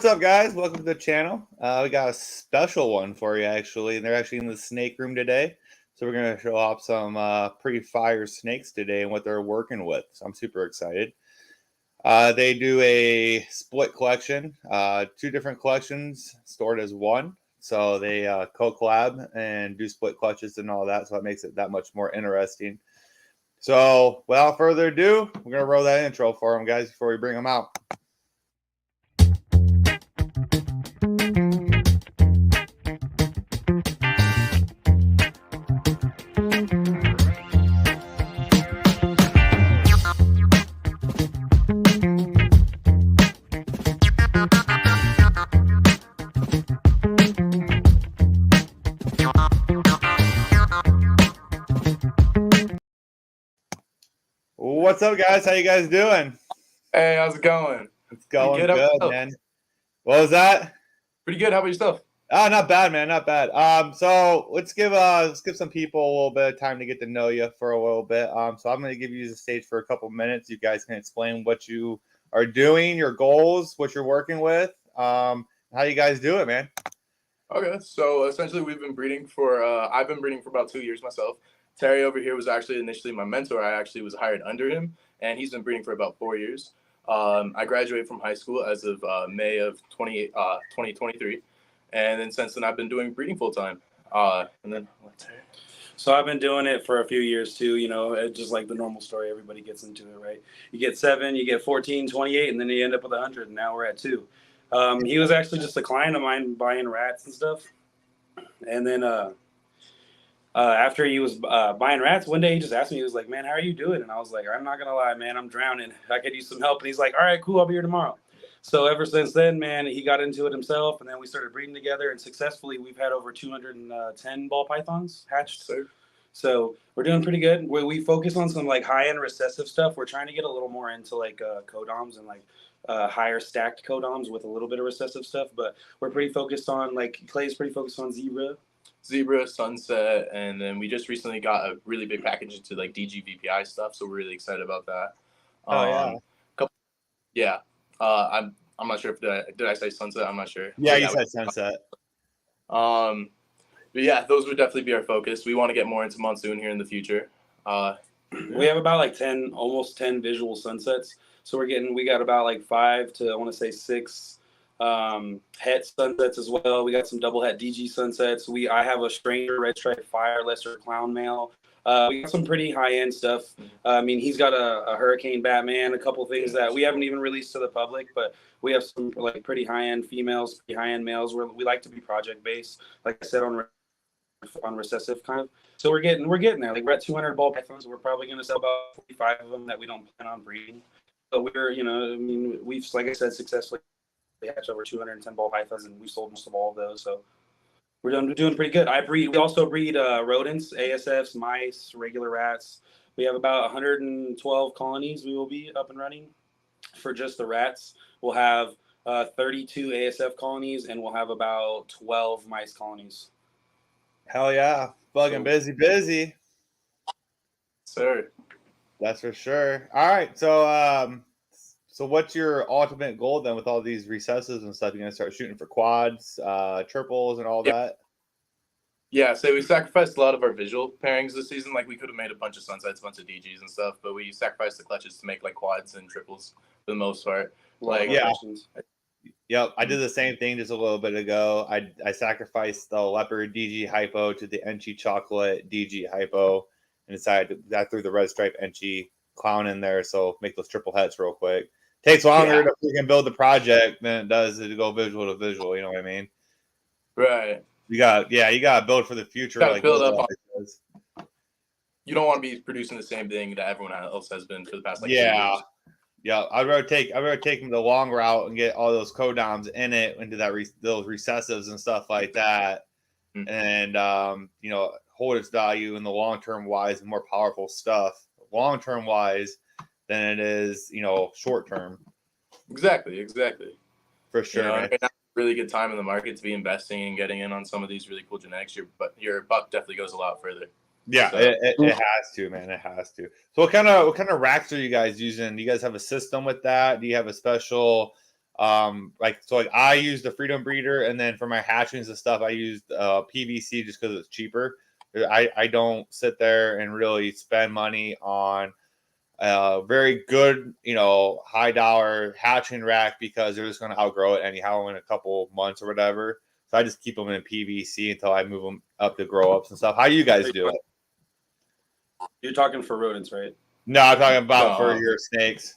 What's up, guys? Welcome to the channel. We got a special one for you, actually. They're actually in the snake room today. So we're going to show off some pretty fire snakes today and what they're working with. So I'm super excited. They do a split collection, two different collections stored as one. So they co-collab and do split clutches and all that. So that makes it that much more interesting. So without further ado, we're going to roll that intro for them, guys, before we bring them out. What's up, guys? How you guys doing? Hey, how's it going? It's going good, man. What was that? Pretty good. How about yourself? Oh, not bad, man. Not bad. So let's give some people a little bit of time to get to know you for a little bit. So I'm going to give you the stage for a couple minutes. You guys can explain what you are doing, your goals, what you're working with, how you guys do it, man. Okay, so essentially we've been breeding for I've been breeding for about 2 years myself. Terry over here was actually initially my mentor. I actually was hired under him, and he's been breeding for about 4 years. I graduated from high school as of May of 2023, and then since then I've been doing breeding full time. And then So I've been doing it for a few years too, you know, just like the normal story. Everybody gets into it, right? You get 7, you get 14, 28, and then you end up with 100, and now we're at 2. He was actually just a client of mine buying rats and stuff. And then after he was buying rats, one day he just asked me, he was like, man, how are you doing? And I was like, I'm not going to lie, man, I'm drowning. I could use some help. And he's like, all right, cool, I'll be here tomorrow. So ever since then, man, he got into it himself, and then we started breeding together, and successfully we've had over 210 ball pythons hatched. So we're doing pretty good. We focus on some like high-end recessive stuff. We're trying to get a little more into like codoms and like higher stacked codoms with a little bit of recessive stuff, but we're pretty focused on, like, Clay's pretty focused on Zebra, Sunset, and then we just recently got a really big package into like DG VPI stuff, so we're really excited about that. Yeah. I'm not sure if did I say Sunset? I'm not sure. Yeah, you said Sunset. But yeah, those would definitely be our focus. We want to get more into monsoon here in the future. We have about like almost 10 visual sunsets. So we got about like 5 to, I want to say 6 het sunsets as well. We got some double het DG sunsets. I have a Stranger Red Stripe Fire Lesser Clown male. We got some pretty high-end stuff. I mean, he's got a Hurricane Batman, a couple things that we haven't even released to the public, but we have some like pretty high-end females, pretty high-end males. We like to be project-based, like I said, on recessive kind of. So we're getting there. Like, we're at 200 ball pythons. We're probably going to sell about 45 of them that we don't plan on breeding. But we've, like I said, successfully hatched over 210 ball pythons, and we sold most of all of those. So we're doing pretty good. We also breed rodents, ASFs, mice, regular rats. We have about 112 colonies we will be up and running for just the rats. We'll have 32 ASF colonies, and we'll have about 12 mice colonies. Hell yeah. Fucking busy. Sir. That's for sure. All right. So what's your ultimate goal then with all these recessives and stuff? You're going to start shooting for quads, triples, and all that? Yeah, so we sacrificed a lot of our visual pairings this season. Like, we could have made a bunch of sunsets, a bunch of DGs and stuff, but we sacrificed the clutches to make like quads and triples for the most part. Like, yeah. Yep, I did the same thing just a little bit ago. I sacrificed the Leopard DG Hypo to the Enchi Chocolate DG Hypo, and decided I threw the Red Stripe Enchi Clown in there, so make those triple hets real quick. Takes longer to freaking build the project than it does to go visual to visual. You know what I mean? Right. You got to build for the future. Like, build up. You don't want to be producing the same thing that everyone else has been for the past 2 years. Yeah, I'd rather take them the long route and get all those codoms in it into those recessives and stuff like that, and hold its value in the long term wise and more powerful stuff long term wise than it is short term. Exactly. For sure. Right now, really good time in the market to be investing and getting in on some of these really cool genetics. Your buck definitely goes a lot further. Yeah, so it has to, man. It has to. So what kind of racks are you guys using? Do you guys have a system with that? Do you have a special Like I use the Freedom Breeder, and then for my hatchings and stuff, I used PVC just because it's cheaper. I don't sit there and really spend money on very good, high dollar hatching rack because they're just going to outgrow it anyhow in a couple months or whatever. So I just keep them in PVC until I move them up to grow ups and stuff. How do you guys do it? You're talking for rodents, right? No, I'm talking about for your snakes.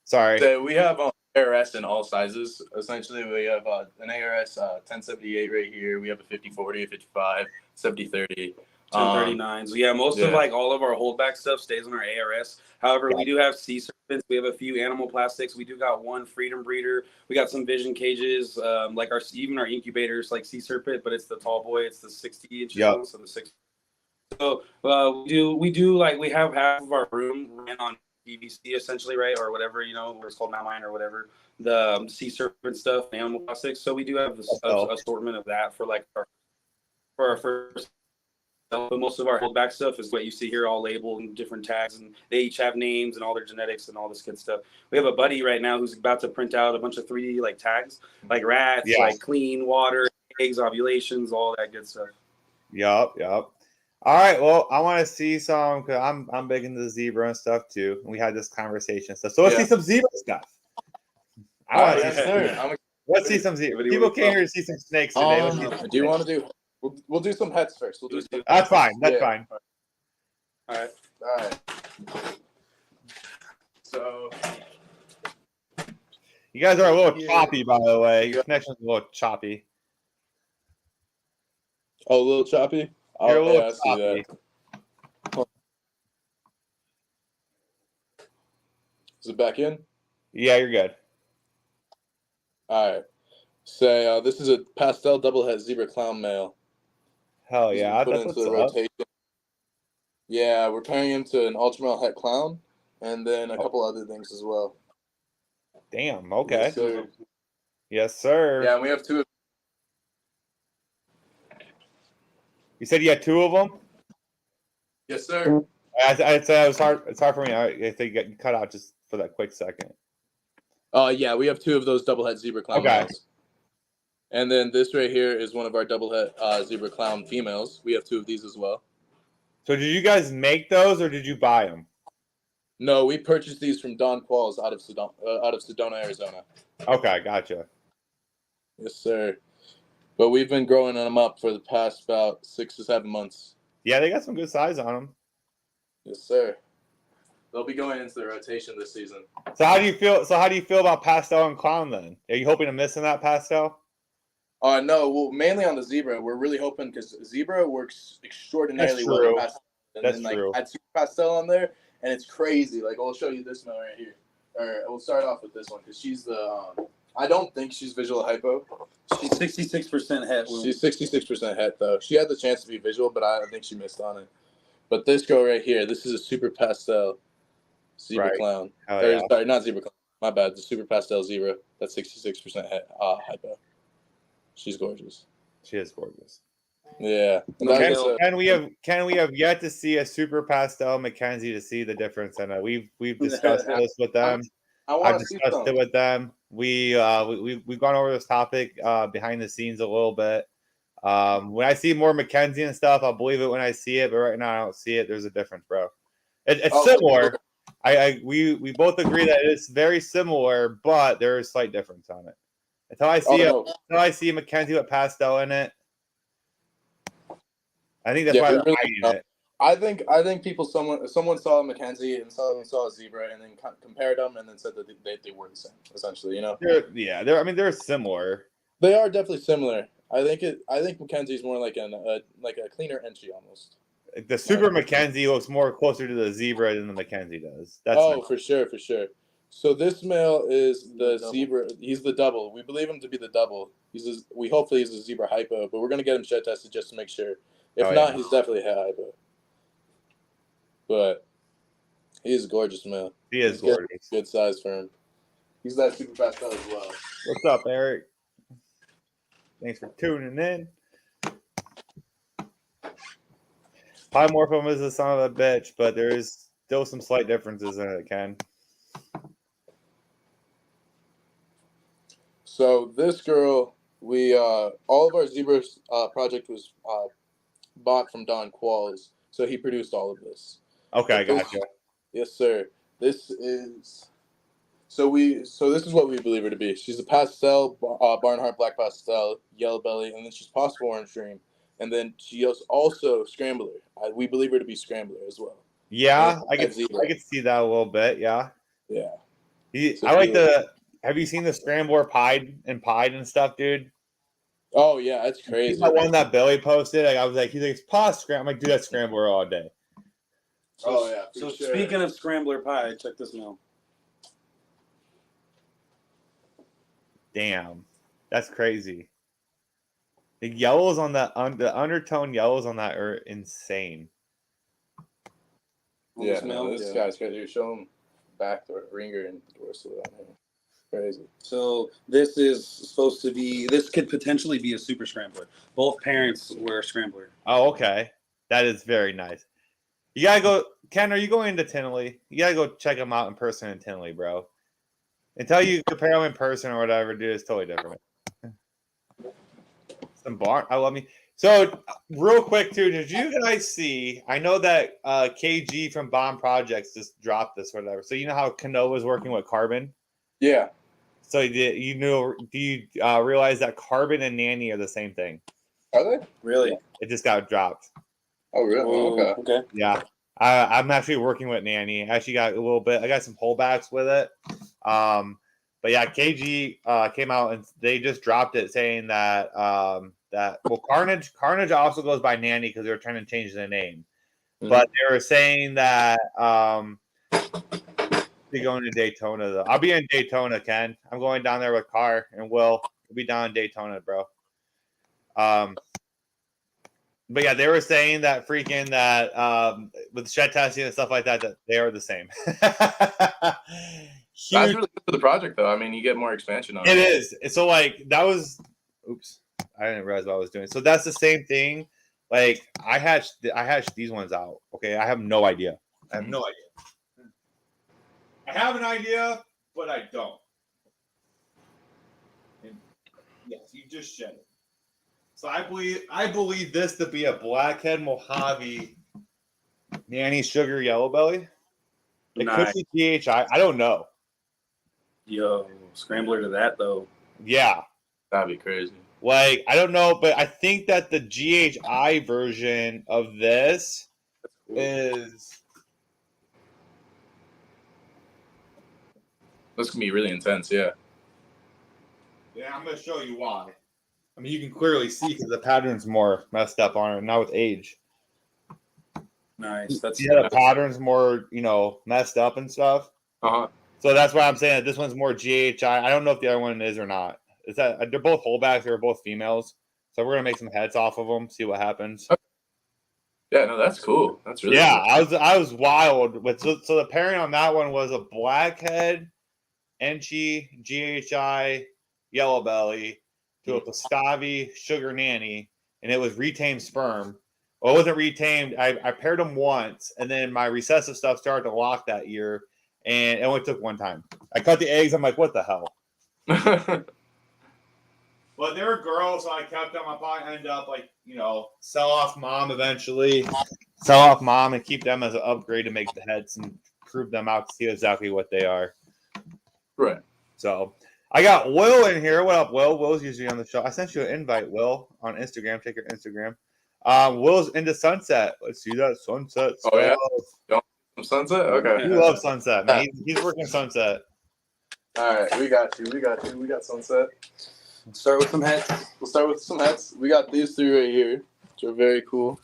Sorry. So we have ARS in all sizes. Essentially, we have an ARS 1078 right here. We have a 5040, a 55, 7030. 1039s. Yeah, most of like all of our holdback stuff stays on our ARS. However, we do have sea serpents. We have a few animal plastics. We do got one Freedom Breeder. We got some vision cages, like even our incubators, like sea serpent, but it's the tall boy. It's the 60 inches. Yep. So the 6. So we do like we have half of our room ran on PVC essentially, right, or whatever it's called mine or whatever. The sea serpent stuff, animal plastics. So we do have this assortment of that for like our first. But most of our holdback stuff is what you see here, all labeled and different tags, and they each have names and all their genetics and all this good stuff. We have a buddy right now who's about to print out a bunch of 3D like tags, like rats, like clean water, eggs, ovulations, all that good stuff. Yup. All right. Well, I want to see some because I'm big into the zebra and stuff too. And we had this conversation and stuff. So let's see some zebra stuff. Let's see some zebra. People came here to see some snakes today. Do you want to do? We'll do some heads first. That's fine. That's fine. All right. So you guys are a little choppy, by the way. Your connection's a little choppy. Oh, a little choppy? You're a little choppy. Is it back in? Yeah, you're good. All right. Say this is a pastel double het zebra clown male. Hell yeah. Put into the rotation. Yeah, we're pairing him to an ultramale het clown and then a couple other things as well. Damn, okay. Yes, sir. Yes, sir. Yeah, and we have two. You said you had two of them? Yes, sir. It's hard for me. I think you got cut out just for that quick second. Yeah, we have two of those double het zebra clown males. And then this right here is one of our double het zebra clown females. We have two of these as well. So did you guys make those or did you buy them? No, we purchased these from Don Qualls out of Sedona, Arizona. Okay, gotcha. Yes, sir. But we've been growing them up for the past about 6 to 7 months. Yeah, they got some good size on them. Yes, sir. They'll be going into the rotation this season. So how do you feel about pastel and clown then? Are you hoping to miss in that pastel? No, well, mainly on the zebra. We're really hoping because zebra works extraordinarily well in pastel. And That's then, true. Add super pastel on there, and it's crazy. Like, I'll show you this one right here. Or we'll start off with this one because she's the. I don't think she's visual hypo. She's 66% het. She's 66% het though. She had the chance to be visual, but I think she missed on it. But this girl right here, this is a super pastel zebra clown. Sorry, not zebra clown. My bad. The super pastel zebra. That's 66% hypo. She's gorgeous. She is gorgeous. Yeah. Can we have yet to see a super pastel Mackenzie to see the difference in it? We've discussed this with them. I've discussed it with them. We've gone over this topic behind the scenes a little bit. When I see more Mackenzie and stuff, I'll believe it when I see it. But right now, I don't see it. There's a difference, bro. It's similar. We both agree that it's very similar, but there is a slight difference on it. Until I see Mackenzie with pastel in it, I think that's why they're hiding it. I think someone saw Mackenzie and someone saw a zebra and then compared them and then said that they were the same, essentially. They're similar. They are definitely similar. I think Mackenzie's more like a cleaner entry almost. The super Mackenzie looks more closer to the zebra than the Mackenzie does. For sure. So this male is the zebra. He's the double. We believe him to be the double. Hopefully he's a zebra hypo, but we're gonna get him shed tested just to make sure. If not, he's definitely a hypo. But he's a gorgeous male. He is gorgeous. Good size for him. He's that super pastel as well. What's up, Eric? Thanks for tuning in. Polymorphism is a son of a bitch, but there is still some slight differences in it, Ken. So this girl, we all of our zebra project was bought from Don Qualls, so he produced all of this. Okay, But this- gotcha. Yes, sir. This is so this is what we believe her to be. She's a pastel, Barnhart black pastel, yellow belly, and then she's possible orange dream, and then she is also scrambler. We believe her to be scrambler as well. Yeah, And I could see that a little bit. Yeah. Yeah. So I like she- the. Have you seen the scrambler pied and stuff, dude? Oh yeah, that's See crazy. that one that Billy posted? Like, I was like, he's like, it's pause scram. I'm like, dude, that's scrambler all day. Oh, yeah, for So sure. speaking of scrambler pie, check this now. Damn, that's crazy. The yellows on that, the undertone yellows on that are insane. On Yeah, this mail? no, this guy's crazy. Show him back to Ringer and dorsal on him. Crazy. So this is supposed to be. This could potentially be a super scrambler. Both parents were a scrambler. Oh, okay, that is very nice. You gotta go, Ken. Are you going to Tinley? You gotta go check them out in person in Tinley, bro. Until you compare them in person or whatever, dude, it's totally different. Some bar. I love me. So, real quick, too, did you guys see? I know that KG from Bomb Projects just dropped this or whatever. So, you know how Canova's working with Carbon? Yeah. So, do you realize that Carbon and Nanny are the same thing? Are they? Really? It just got dropped. Oh, really? Okay. Okay. Yeah. I'm actually working with Nanny. I actually got a little bit. I got some holdbacks with it. But yeah, KG came out and they just dropped it saying that Carnage also goes by Nanny because they were trying to change the name. Mhm. But they were saying that be going to Daytona though. I'll be in Daytona, Ken. I'm going down there with Car and we'll be down in Daytona, bro. But yeah, they were saying that freaking that with shed testing and stuff like that, that they are the same. That's really good for the project, though. I mean, you get more expansion on it. It is. So like that was. Oops, I didn't realize what I was doing. So that's the same thing. Like I hatched these ones out. Okay, I have no idea. I have no idea. I have an idea, but I don't. And yes, you just shed it. So I believe this to be a blackhead Mojave Nanny Sugar Yellow Belly. It Nice. could be GHI. I don't know. Yo, scrambler to that though. Yeah. That'd be crazy. Like, I don't know, but I think that the GHI version of this is. This can be really intense, yeah. Yeah, I'm going to show you why. I mean, you can clearly see because the pattern's more messed up on it now with age. Nice. That's Yeah, the pattern's more, messed up and stuff. Uh-huh. So that's why I'm saying that this one's more GHI. I don't know if the other one is or not. Is that they're both holdbacks? They're both females. So we're gonna make some heads off of them, see what happens. Yeah, no, that's cool. That's really Yeah, I was wild. But so the pairing on that one was a blackhead, Enchi, GHI, yellow belly to a Pastavi sugar nanny, and it was retamed sperm. Well, it wasn't retamed. I paired them once, and then my recessive stuff started to lock that year, and it only took one time. I cut the eggs. I'm like, what the hell? cool. But they were girls, so I kept them. I'll probably end up sell off mom eventually. Sell off mom and keep them as an upgrade to make the heads and prove them out to see exactly what they are. Right. So I got Will in here. What up, Will? Will's usually on the show. I sent you an invite, Will, on Instagram. Check your Instagram. Will's into Sunset. Let's see that Sunset stuff. Oh, yeah? Some Sunset? Okay. He loves Sunset, man. He's working Sunset. All right, we got you. We got Sunset. Start with some heads. We'll start with some hats. We got these three right here, which are very cool.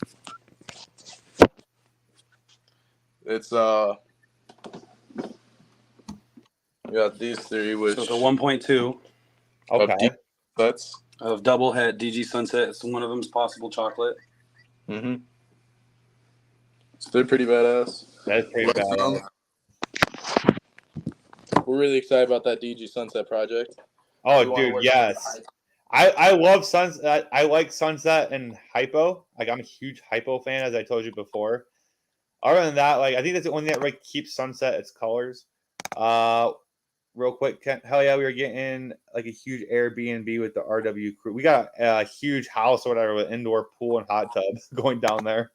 It's we got these three, which So it's a 1.2 Okay. that's of double head DG Sunset. It's one of them's possible chocolate. so they're pretty badass. That's pretty bad. We're really excited about that DG Sunset project. We Oh, wanna dude, work yes. with I love Sunset. I like Sunset and Hypo. Like, I'm a huge Hypo fan, as I told you before. Other than that, like, I think that's the only thing that keeps Sunset its colors. real quick. Hell yeah, we were getting like a huge Airbnb with the RW crew. We got a huge house or whatever with indoor pool and hot tub going down there.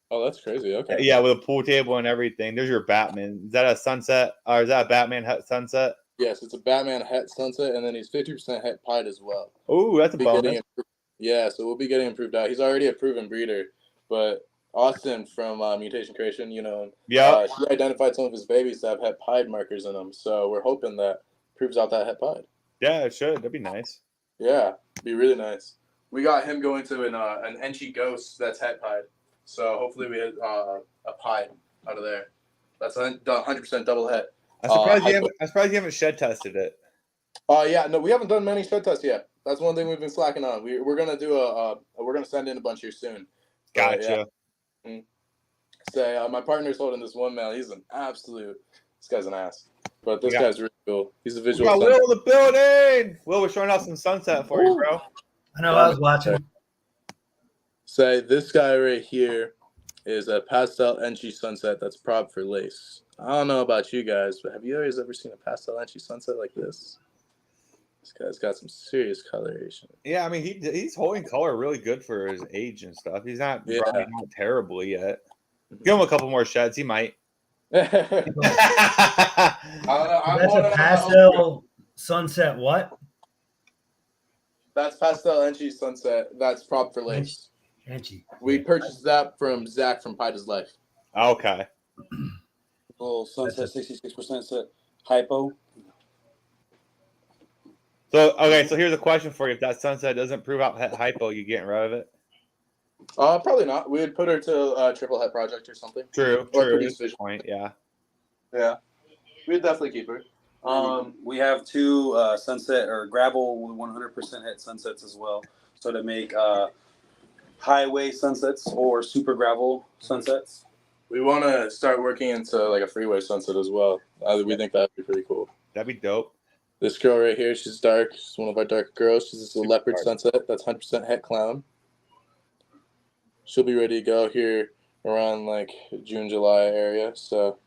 Oh, that's crazy. Okay. Yeah, with a pool table and everything. There's your Batman. Is that a sunset or is that a Batman sunset? Yes, it's a Batman het sunset, and then he's 50% het pied as well. Oh, that's a Be getting bonus. Yeah, so we'll be getting improved out. He's already a proven breeder, but Austin from Mutation Creation, you know, Yeah. he identified some of his babies that have het pied markers in them. So we're hoping that proves out that het pied. Yeah, it should. That'd be nice. Yeah, be really nice. We got him going to an Enchi Ghost that's het pied. So hopefully we had a pied out of there. That's 100% double het. I'm surprised you haven't shed tested it. Yeah, no, we haven't done many shed tests yet. That's one thing we've been slacking on. We're gonna do we're gonna send in a bunch here soon. Gotcha. Yeah. Say my partner's holding this one male. He's an absolute. This guy's an ass. But this guy's really cool. He's a visual. We got Will in the building. Will, we're showing off some sunset for you, bro. I know. I was watching. Say this guy right here is a pastel Enchi sunset that's prop for lace. I don't know about you guys, but have you guys ever seen a pastel Enchi sunset like this? This guy's got some serious coloration. Yeah, I mean he's holding color really good for his age and stuff. He's not running out terribly yet. Give him a couple more sheds, he might. That's a pastel sunset. What? That's pastel Enchi sunset. That's prop for lace. Enchi. We purchased that from Zach from Pida's Life. Okay. Little sunset 66% set hypo. So here's a question for you. If that sunset doesn't prove out hypo, you getting rid of it? Probably not. We would put her to Triple Het Project or something. True. Produce Good point. Yeah. Yeah. We'd definitely keep her. We have two sunset or gravel with 100% het sunsets as well. So to make highway sunsets or super gravel sunsets. We want to start working into like a freeway sunset as well. We think that'd be pretty cool. That'd be dope. This girl right here, she's dark. She's one of our dark girls. She's just a leopard dark. sunset. That's 100% het clown. She'll be ready to go here around like June, July area. So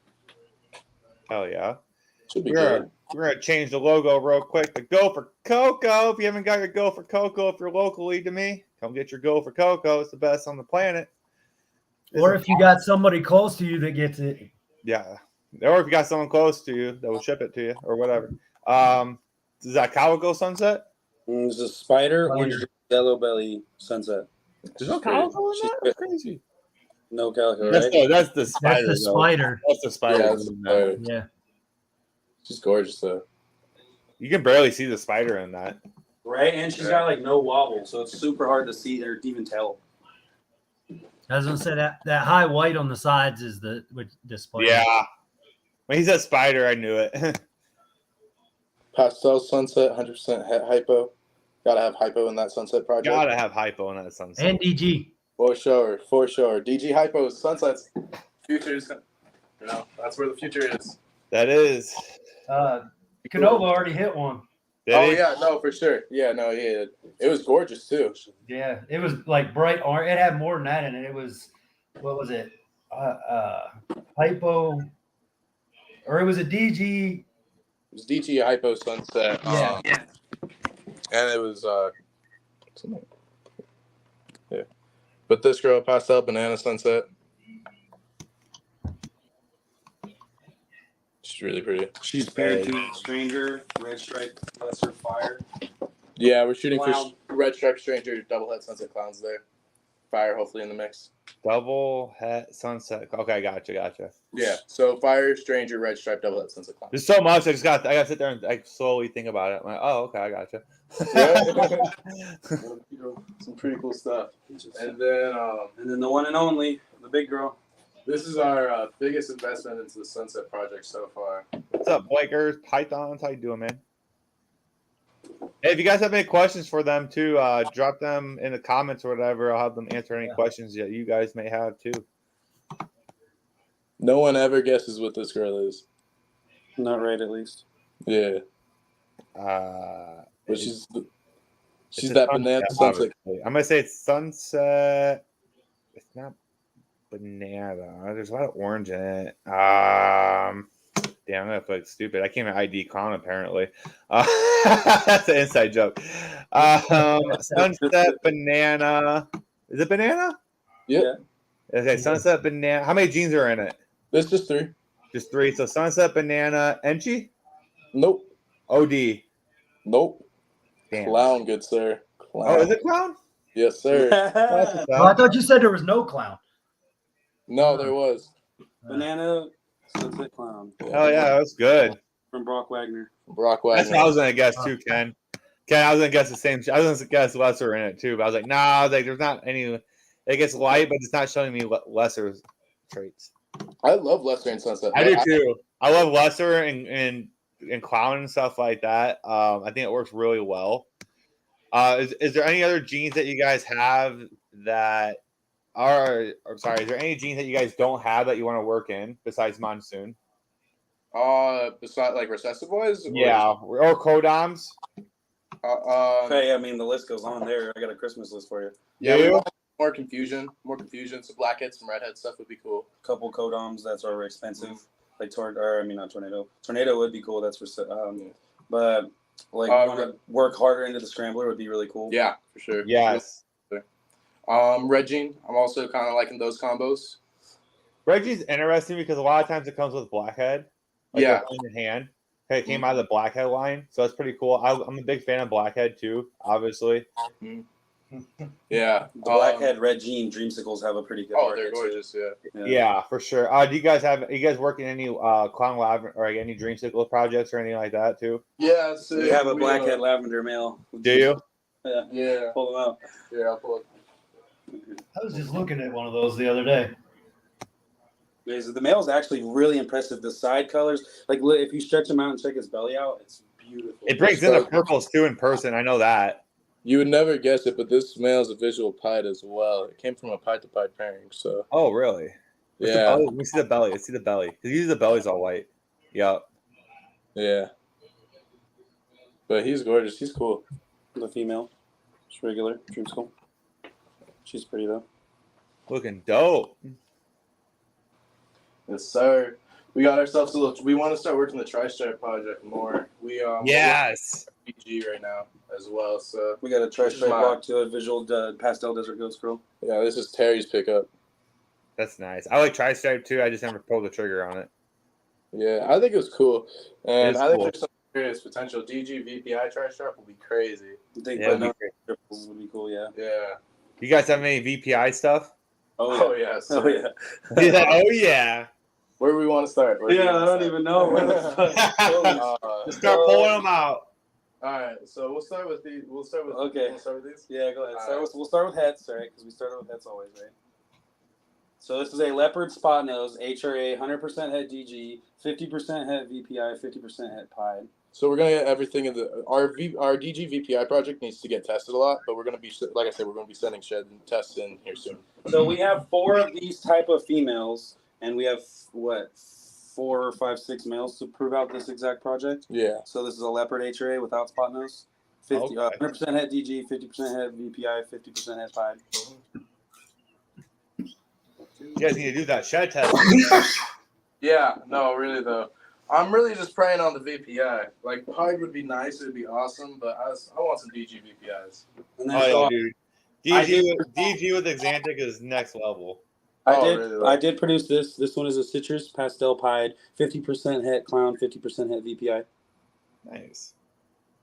Hell yeah. should be We're good. gonna change the logo real quick to Go for Coco. If you haven't got your Go for Coco, if you're locally to me, come get your Go for Coco. It's the best on the planet. Or if you got somebody close to you that gets it. Yeah. Or if you got someone close to you that will ship it to you or whatever. Is that Calico sunset? There's a spider and yellow belly sunset. There's no Calico in that? That's crazy. No calico, right? That's the spider. That's the though. spider. That's the spider. Yeah, that's the spider. Yeah. She's gorgeous though. You can barely see the spider in that. Right, and she's got like no wobble, so it's super hard to see or even tell. I was gonna say that high white on the sides is the display. Yeah. When he said spider, I knew it. Pastel sunset, 100% hypo. Gotta have hypo in that sunset project. Gotta have hypo in that sunset. And DG. For sure. DG hypo sunsets. Futures. You know, that's where the future is. That is. Canova already hit one. Did he? Yeah, no, for sure. Yeah, no, he did. It was gorgeous too. Yeah, it was like bright orange. It had more than that in it. It was, what was it? Hypo, or it was a DG. It was DG hypo sunset. Yeah. And it was yeah. But this girl pastel banana sunset. She's really pretty. She's paired to Stranger, Red Stripe, Lesser Fire. Yeah, we're shooting Clown. for Red Stripe Stranger, double head sunset clowns there. Fire hopefully in the mix. Double het sunset. Okay, gotcha. Yeah. So Fire, Stranger, Red Stripe, double head sunset clowns. There's so much. I gotta sit there and like slowly think about it. I'm like, oh, okay, I gotcha. Some pretty cool stuff. And then the one and only, the big girl. this is our biggest investment into the Sunset project so far. What's up, Blakers? Pythons? How you doing, man? Hey, if you guys have any questions for them too, drop them in the comments or whatever. I'll have them answer any questions that you guys may have too. No one ever guesses what this girl is. Not right, at least. Yeah. But she's that banana sunset. I'm gonna say it's sunset. It's not banana. There's a lot of orange in it. Damn, I'm gonna feel like stupid. I came in ID clown apparently. That's an inside joke. Sunset banana. Is it banana? Yeah. Okay, sunset banana. How many jeans are in it? There's just 3. Just 3. So sunset banana, Enchi, Nope. OD. Nope. Damn. Clown, good sir. Clown. Oh, is it clown? Yes, sir. That's what's Oh, I up. thought you said there was no clown. No, there was. Banana Sunset Clown Oh yeah, that was good. from Brock Wagner. Brock That's Wagner. what I was gonna guess too, Ken. Ken, I was gonna guess the same. I was gonna guess lesser in it too, but I was like, nah. I was like, there's not any. It gets light, but it's not showing me lesser traits. I love Lester and Sunset. I do too. I love lesser and clown and stuff like that. I think it works really well. Is there any other genes that you guys have that are? I'm sorry. Is there any genes that you guys don't have that you want to work in besides Monsoon? Besides like recessive boys. Yeah, or Codoms. Hey, I mean the list goes on there. I got a Christmas list for you. Yeah, Do we you? want more confusion. Some blackheads, some redhead stuff would be cool. Couple Codoms that's are expensive, like not tornado. Tornado would be cool. That's for but like want to work harder into the scrambler would be really cool. Yeah, for sure. Yes. Red Gene. I'm also kind of liking those combos. Reggie's interesting because a lot of times it comes with Blackhead. Yeah. In hand. Okay, it came out of the Blackhead line, so that's pretty cool. I'm a big fan of Blackhead too, obviously. Yeah. The Blackhead Red Gene Dreamsicles have a pretty good. Oh, they're gorgeous. Yeah. Yeah, for sure. Do you guys working any Clown Lab or like any Dreamsicle projects or anything like that too? Yeah. So We have a Blackhead Lavender male. Do you? Yeah. Yeah. Pull them out. Yeah. I'll pull it. I was just looking at one of those the other day. The male is actually really impressive. The side colors, like if you stretch him out and check his belly out, it's beautiful. It brings in the purples too in person. I know that. You would never guess it, but this male is a visual pied as well. It came from a pied to pied pairing. So. Oh, really? Yeah. Let me see the belly. Let's see the belly. Because usually the belly's all white. Yep. Yeah. But he's gorgeous. He's cool. The female, just regular Dreamsicle. She's pretty though. Looking dope. Yes, sir. We got ourselves a little. We want to start working the Tri-Stripe project more. Yes. We're PG right now as well. So We got a Tri-Stripe Mine. block to a visual pastel desert ghost girl. yeah, this is Terry's pickup. That's nice. I like Tri-Stripe too. I just never pulled the trigger on it. Yeah, I think it was cool, and It's I think cool. there's some serious potential. DG VPI Tri-Stripe will be crazy. I think Yeah, triples would be cool. Yeah. Yeah. You guys have any VPI stuff? Oh yeah. So Oh yeah. Oh yeah. where do we want to start? Where do we Yeah, I wanna don't start? even know. Where the fuck- Just start pulling them out. All right, so we'll start with these. Okay. We'll start with these. Yeah, go ahead. Alright. We'll start with heads, right? Because we started with heads always, right? So this is a leopard spot nose, HRA, 100% head DG, 50% head VPI, 50% head pied. So we're gonna get everything in the our DG VPI project needs to get tested a lot, but we're gonna be, like I said, we're gonna be sending shed and tests in here soon. So we have 4 of these type of females, and we have what 4 or 5, 6 males to prove out this exact project. Yeah. So this is a leopard HRA without spot nose, 50, Okay. 100% head DG, 50% head VPI, 50% head pied. You guys need to do that shed test. Yeah. No, really though. I'm really just praying on the VPI. Like pied would be nice, it'd be awesome, but I want some DG VPIs. And then Oh so yeah, dude. I DG with Xanthic is next level. I did produce this. This one is a citrus pastel pied, 50% het clown, 50% het VPI. Nice.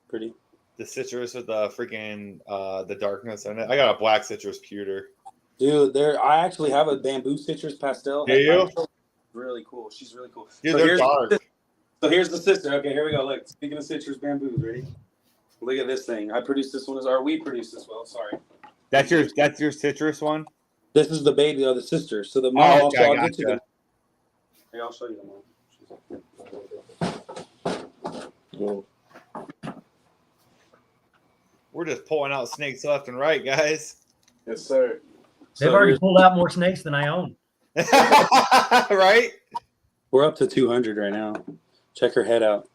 Pretty. The citrus with the freaking the darkness in it. I got a black citrus pewter. Dude, I actually have a bamboo citrus pastel. Do you? Really cool. She's really cool. Dude, So they're here's- dark. So here's the sister. Okay, here we go. Look, speaking of citrus bamboos, ready? Look at this thing. I produced this one we produced this well. Sorry. That's your citrus one? This is the baby of the sister. So the mom okay, also, I'll get to gotcha. them. Here, I'll show you the mom. We're just pulling out snakes left and right, guys. Yes, sir. They've So already here's- pulled out more snakes than I own. Right? we're up to 200 right now. Check her head out.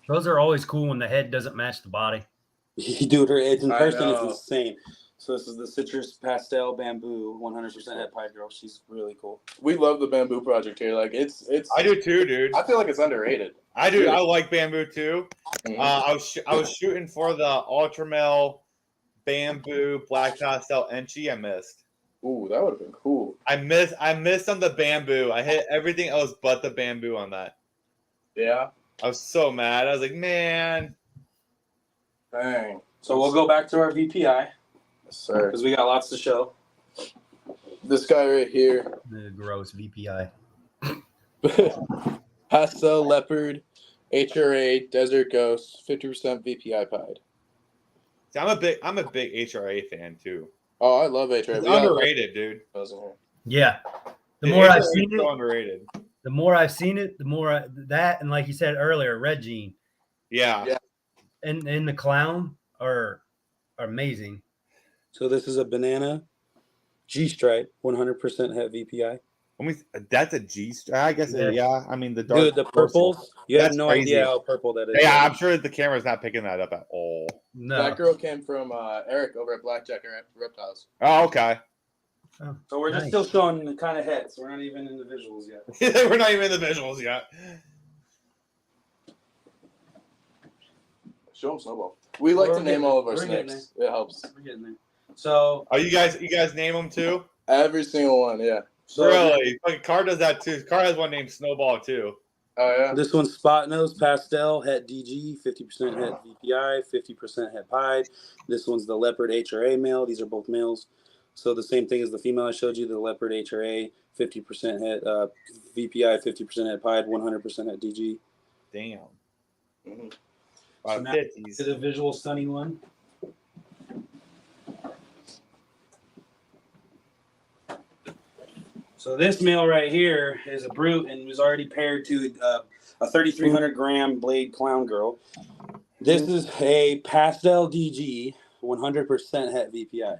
Those are always cool when the head doesn't match the body. Dude, her it's in I person. It's know. insane. So this is the Citrus Pastel Bamboo 100% het pied girl. She's really cool. We love the bamboo project here. Like it's. I do too, dude. I feel like it's underrated. I do. I like bamboo too. Mhm. I was shooting for the Ultramel bamboo black pastel Enchi. I missed. Ooh, that would have been cool. I missed on the bamboo. I hit everything else but the bamboo on that. Yeah. I was so mad. I was like, man. Dang. So we'll go back to our VPI Yes, sir. because we got lots to show. This guy right here. The gross VPI. Pastel Leopard, HRA, Desert Ghost, 50% VPI pied. See, I'm a big HRA fan too. Oh, I love HRA. It's underrated, dude. Yeah. The Dude, more I've HRA is seen so it, underrated. the more I've seen it, the more that, and like you said earlier, Red Jean Yeah. Yeah. and the Clown are amazing. So this is a banana G-stripe, 100% het VPI. I mean, that's a G. I guess. Yeah. Yeah. I mean, the dark. Dude, the purples, you have That's no crazy. idea how purple that is. Yeah, I'm sure the camera's not picking that up at all. No. That girl came from Eric over at Blackjack Reptiles. Oh, okay. So we're just Nice. still showing the kind of hets. We're not even in the visuals yet. We're not even in the visuals yet. Show them Snowball. We like We're to name getting all of our there. We're getting snakes. It helps. We're getting there. So, Oh, you guys name them too? Every single one, yeah. Really? Fucking Car does that too. Car has one named Snowball too. Oh, yeah. This one's Spot Nose Pastel Het DG, 50% het VPI, 50% het pied. This one's the Leopard HRA male. These are both males. So the same thing as the female I showed you, the Leopard HRA, 50% het VPI, 50% het pied, 100% het DG. Damn. Mhm. So now 50s. to the visual stunning one. So this male right here is a brute and was already paired to a 3,300 gram blade clown girl. This is a pastel DG, 100% het VPI.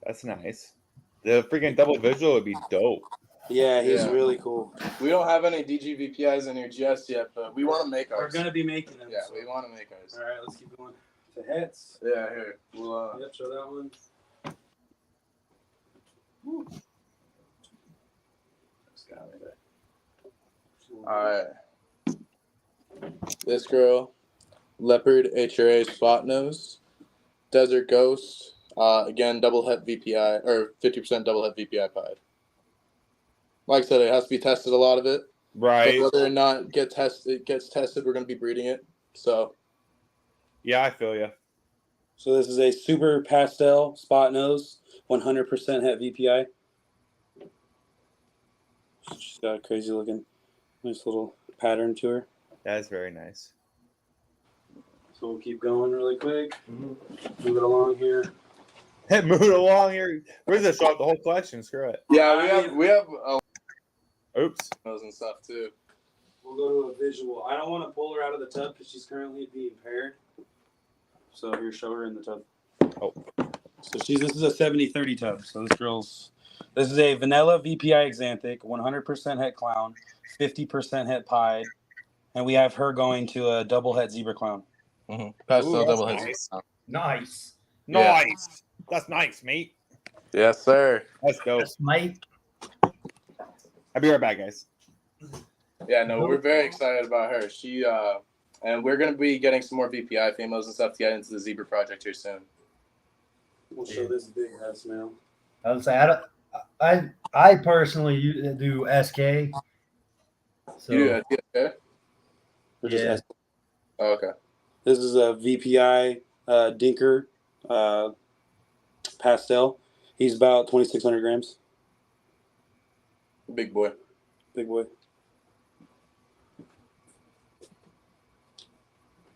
That's nice. The freaking double visual would be dope. Yeah, he's Yeah. really cool. We don't have any DGVPIs in here just yet, but we want to make We're ours. gonna be making them. Yeah, we want to make ours. All right, let's keep going. To hets. Yeah, here. We'll, Yep, show that one. This guy right there. all right. This girl, Leopard HRA Spot Nose, Desert Ghost, again, double het VPI, or 50% double het VPI pied. Like I said, it has to be tested, a lot of it. Right. But whether or not it gets tested, we're going to be breeding it. So, Yeah, I feel you. So this is a super pastel spot nose, 100% het VPI. She's got a crazy looking, nice little pattern to her. That's very nice. So we'll keep going really quick. Move it along here. Move it along here. Where's this show up the whole collection? Screw it. yeah, we have Oops. those and stuff too. We'll go to a visual. I don't want to pull her out of the tub because she's currently being paired. So here, show her in the tub. Oh. So this is a 70-30 tub. So this is a vanilla VPI Xanthic, 100% het clown, 50% het pied, and we have her going to a double het zebra clown. Pastel Ooh, that's double nice. heads. Nice. Yeah. Nice. That's nice, mate. Yes, sir. Let's go. That's Mike. I'll be right back, guys. Yeah, no, we're very excited about her. She and we're gonna be getting some more VPI females and stuff to get into the zebra project here soon. We'll show this big ass male. I would say I personally do SK. So You do that, okay? We're just Yeah. asking. Oh, okay. This is a VPI Dinker pastel. He's about 2,600 grams. Big boy. Big boy.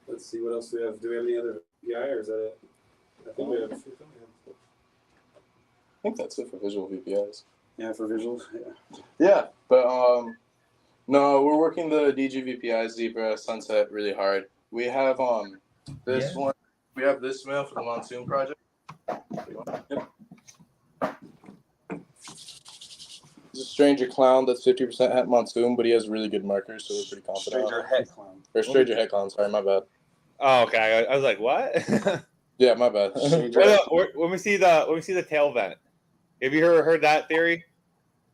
Let's see what else we have. Do we have any other VPI or is that it? I think we have. I think that's it for visual VPIs. Yeah, for visuals. Yeah. Yeah, but no, we're working the DG VPI Zebra Sunset really hard. We have this Yeah. one. We have this male for the Monsoon project. He's a stranger clown that's 50% het Monsoon, but he has really good markers, so we're pretty confident. Stranger het clown. Or stranger het clown. Sorry, my bad. Oh, okay. I was like, what? Yeah, my bad. When we see the tail vent, have you heard that theory?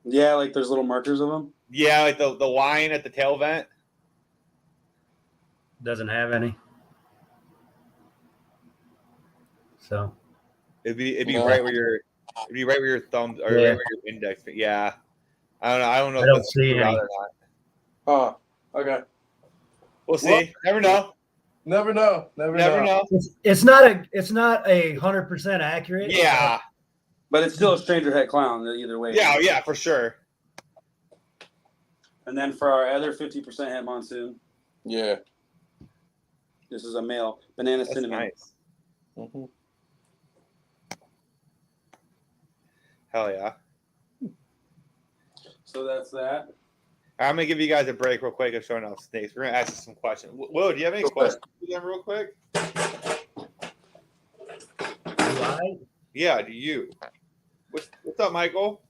Yeah, like there's little markers of them. Yeah, like the line at the tail vent. Doesn't have any. So It'd be No. right where your thumb or Yeah. right where your index. Yeah, I don't know. I if don't that's see true any. or not. Oh, okay. We'll see. Never know. Never know. Never know. it's not 100% accurate. Yeah. But it's still a stranger head clown either way. Yeah, for sure. And then for our other 50% het monsoon, Yeah. this is a male banana That's cinnamon. nice. Mm-hmm. Hell yeah. So that's that. I'm gonna give you guys a break real quick of showing off snakes. We're gonna ask you some questions. Will, do you have any Okay. questions for them real quick? Yeah, do you? What's up, Michael?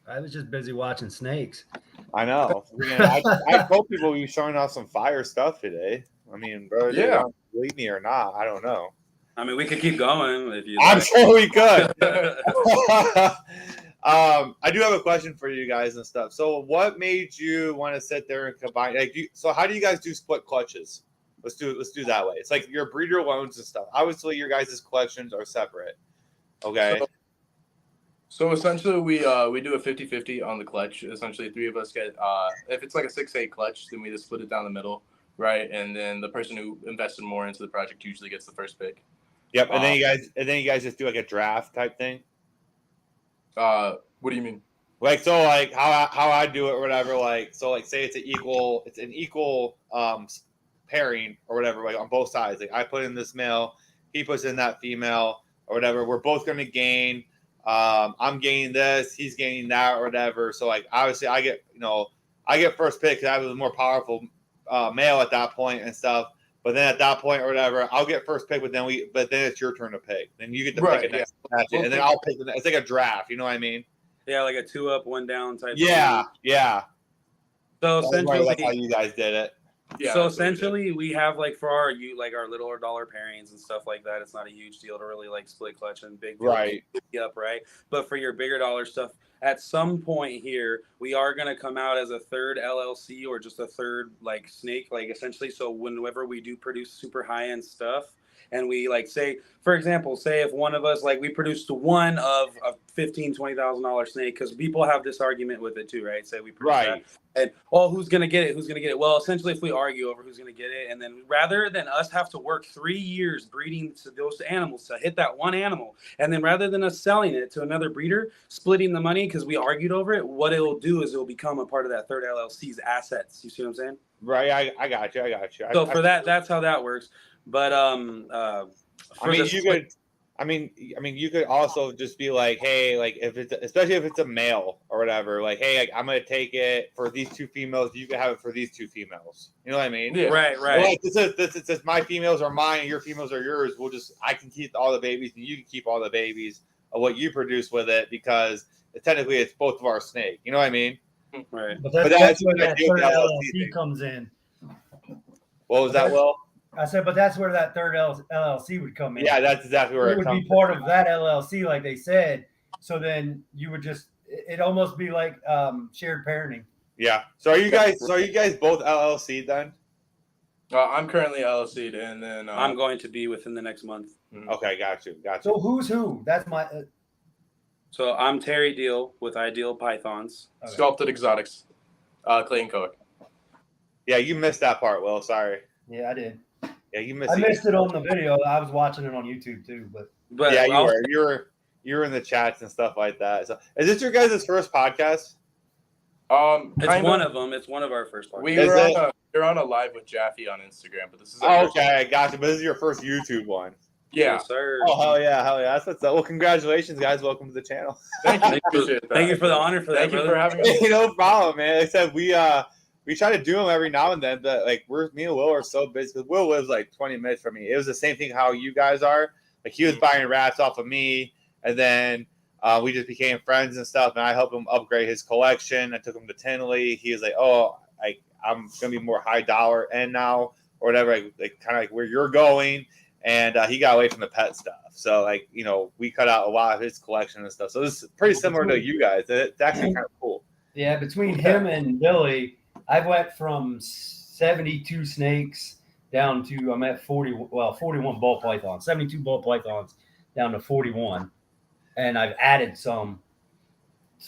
I was just busy watching snakes. I know. I told people we were showing off some fire stuff today. I mean, bro, Yeah. they don't believe me or not, I don't know. I mean, we could keep going if you I'm like. sure we could. I do have a question for you guys and stuff. So, what made you want to sit there and combine? So, how do you guys do split clutches? Let's do it that way. It's like your breeder loans and stuff. Obviously, your guys' collections are separate. Okay. So essentially, we do a 50-50 on the clutch. Essentially, three of us get if it's like a 6-8 clutch, then we just split it down the middle, right? And then the person who invested more into the project usually gets the first pick. Yep. And then you guys just do like a draft type thing. What do you mean? Like how I do it or whatever. Like say it's an equal pairing or whatever. Like on both sides. Like I put in this male, he puts in that female or whatever. We're both going to gain. I'm gaining this, he's gaining that or whatever. So like obviously I get first pick because I was a more powerful male at that point and stuff. But then at that point or whatever, I'll get first pick. But then it's your turn to pick. Then you get to pick it next match, and then I'll pick. It's like a draft. You know what I mean? Yeah, like a 2 up, 1 down type. Yeah, thing. yeah. So essentially, That's how you guys did it. Yeah. so essentially, we have like for our littler dollar pairings and stuff like that. It's not a huge deal to really like split clutch and big deal to Right. be up, right? But for your bigger dollar stuff, at some point here, we are gonna come out as a third LLC or just a third like snake, like essentially. So whenever we do produce super high end stuff, and we like say, for example, say if one of us like we produced one of a $15,000-$20,000 snake, because people have this argument with it too, right? Say we produce Right. that, and who's gonna get it? Who's gonna get it? Well, essentially, if we argue over who's gonna get it, and then rather than us have to work 3 years breeding to those animals to hit that one animal, and then rather than us selling it to another breeder, splitting the money because we argued over it, what it'll do is it'll become a part of that third LLC's assets. You see what I'm saying? Right. I got you. So for that, that's how that works. But you could also just be like, hey, like especially if it's a male or whatever, like, hey, like, I'm gonna take it for these 2 females. You can have it for these 2 females. You know what I mean? Yeah. right. Well, like, this is my females are mine, your females are yours. I can keep all the babies, and you can keep all the babies of what you produce with it because technically it's both of our snake. You know what I mean? Right. But But that's where what I that do with third the LLC LLC thing. comes in. What was that, Will? I said, but that's where that third LLC would come in. Yeah, that's exactly where it it would comes be part of that LLC, like they said. So then you would it almost be like shared parenting. Yeah. So are you guys both LLC then? I'm currently LLC'd, and then I'm going to be within the next month. Okay, got you. So who's who? That's my. So I'm Terry Deal with Ideal Pythons. Sculpted Exotics, Clayton Cook. Yeah, you missed that part, Will. Sorry. Yeah, I did. Yeah, you missed I missed it on the video. I was watching it on YouTube too, but yeah, you were in the chats and stuff like that. So, is this your guys' first podcast? It's one of them. It's one of our first podcasts. We were on a live with Jaffe on Instagram, but this is our first Okay, I got you. But this is your first YouTube one. Yeah. Yes, sir. Oh hell yeah. That's what's up. Well, congratulations, guys. Welcome to the channel. Thank you. Thank you, Appreciate that. thank you for the honor for that. Thank you brother. for having me. No problem, man. Like I said, we try to do them every now and then, but like me and Will are so busy because Will lives like 20 minutes from me. It was the same thing how you guys are. Like he was buying rats off of me, and then we just became friends and stuff. And I helped him upgrade his collection. I took him to Tinley. He was like, "Oh, I'm gonna be more high dollar end now, or whatever." Like kind of like where you're going. and he got away from the pet stuff. So like, you know, we cut out a lot of his collection and stuff. So it's pretty similar to you guys. It's actually kind of cool. Yeah, between him and Billy, I went from 72 snakes down to I'm at 41 ball pythons, 72 ball pythons down to 41, and I've added some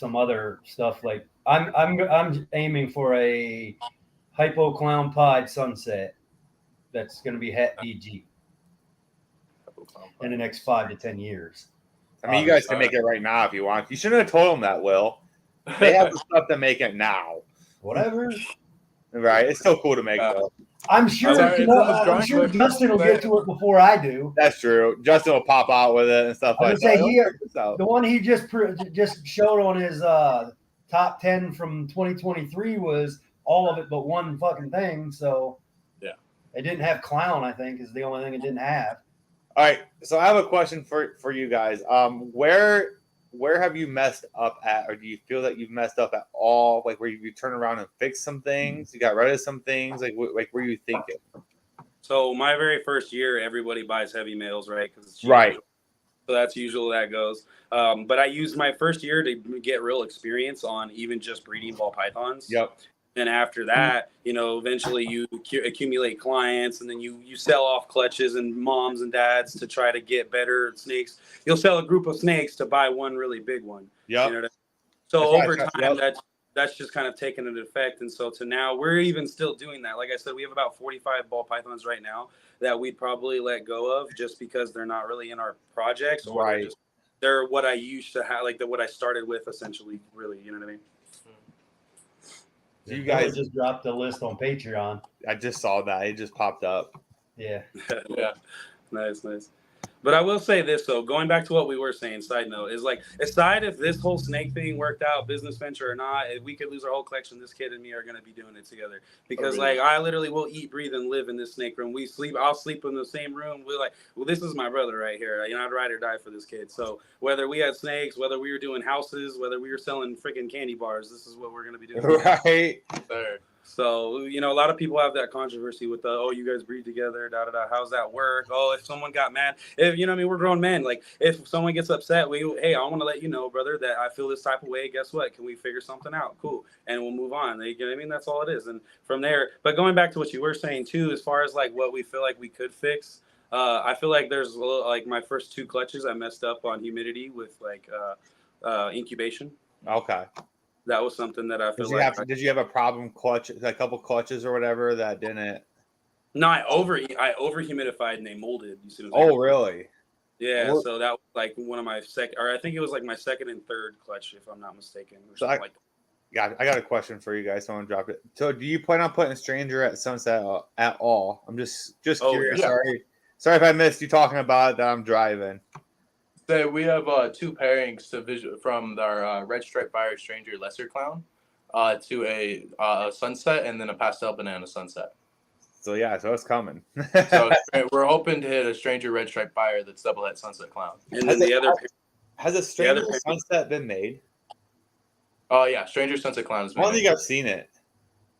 other stuff. Like I'm aiming for a hypo clown pied sunset that's going to be het DG in the next 5 to 10 years. I mean, you guys can make it right now if you want. You shouldn't have told them that, Will. They have the stuff to make it now. Whatever. Right? It's still cool to make, though. I'm sure, Justin will get to it before I do. That's true. Justin will pop out with it and stuff I like would say that. the one he just showed on his top 10 from 2023 was all of it but one fucking thing. So yeah, it didn't have clown. I think is the only thing it didn't have. All right. So I have a question for you guys. Where have you messed up at, or do you feel that you've messed up at all? Like where you turn around and fix some things, you got rid of some things. Like where are you thinking? So my very first year, everybody buys heavy males, right? Because right. So that's usually that goes. But I used my first year to get real experience on even just breeding ball pythons. Yep. And after that, you know, eventually you accumulate clients, and then you sell off clutches and moms and dads to try to get better snakes. You'll sell a group of snakes to buy one really big one. Yeah. You know what I mean? So over time, that's just kind of taken an effect. And so to now, we're even still doing that. Like I said, we have about 45 ball pythons right now that we'd probably let go of just because they're not really in our projects. Or right. They're what I used to have, like what I started with, essentially. Really, you know what I mean? You guys just dropped a list on Patreon. I just saw that. It just popped up. Yeah. Yeah. Nice. But I will say this, though, going back to what we were saying, side note, is like, aside if this whole snake thing worked out, business venture or not, if we could lose our whole collection, this kid and me are going to be doing it together. Because, like, I literally will eat, breathe, and live in this snake room. I'll sleep in the same room. We're like, well, this is my brother right here. You know, I'd ride or die for this kid. So whether we had snakes, whether we were doing houses, whether we were selling freaking candy bars, this is what we're going to be doing. Right. So, you know, a lot of people have that controversy with you guys breed together, da-da-da. How's that work? Oh, if someone got mad, you know what I mean? We're grown men. Like, if someone gets upset, hey, I want to let you know, brother, that I feel this type of way. Guess what? Can we figure something out? Cool. And we'll move on. You know what I mean? That's all it is. And from there, but going back to what you were saying, too, as far as, like, what we feel like we could fix, I feel like there's, like, my first 2 clutches, I messed up on humidity with, like, incubation. Okay. That was something that I feel did you have a problem a couple clutches or whatever that didn't? No, I over humidified and they molded. You see what I'm saying? Oh, really? Yeah. So that was like one of my I think it was like my second and third clutch, if I'm not mistaken. Or something like that. I got a question for you guys. Someone dropped it. So, do you plan on putting Stranger at Sunset at all? I'm just curious. Yeah. Sorry if I missed you talking about it. That I'm driving. So we have 2 pairings from our Red Stripe Fire Stranger Lesser Clown to a Sunset, and then a Pastel Banana Sunset. So it's coming. So we're hoping to hit a Stranger Red Stripe Fire that's double het Sunset Clown. And then has a Stranger Sunset been made? Oh yeah, Stranger Sunset Clown has been I don't think I've seen it.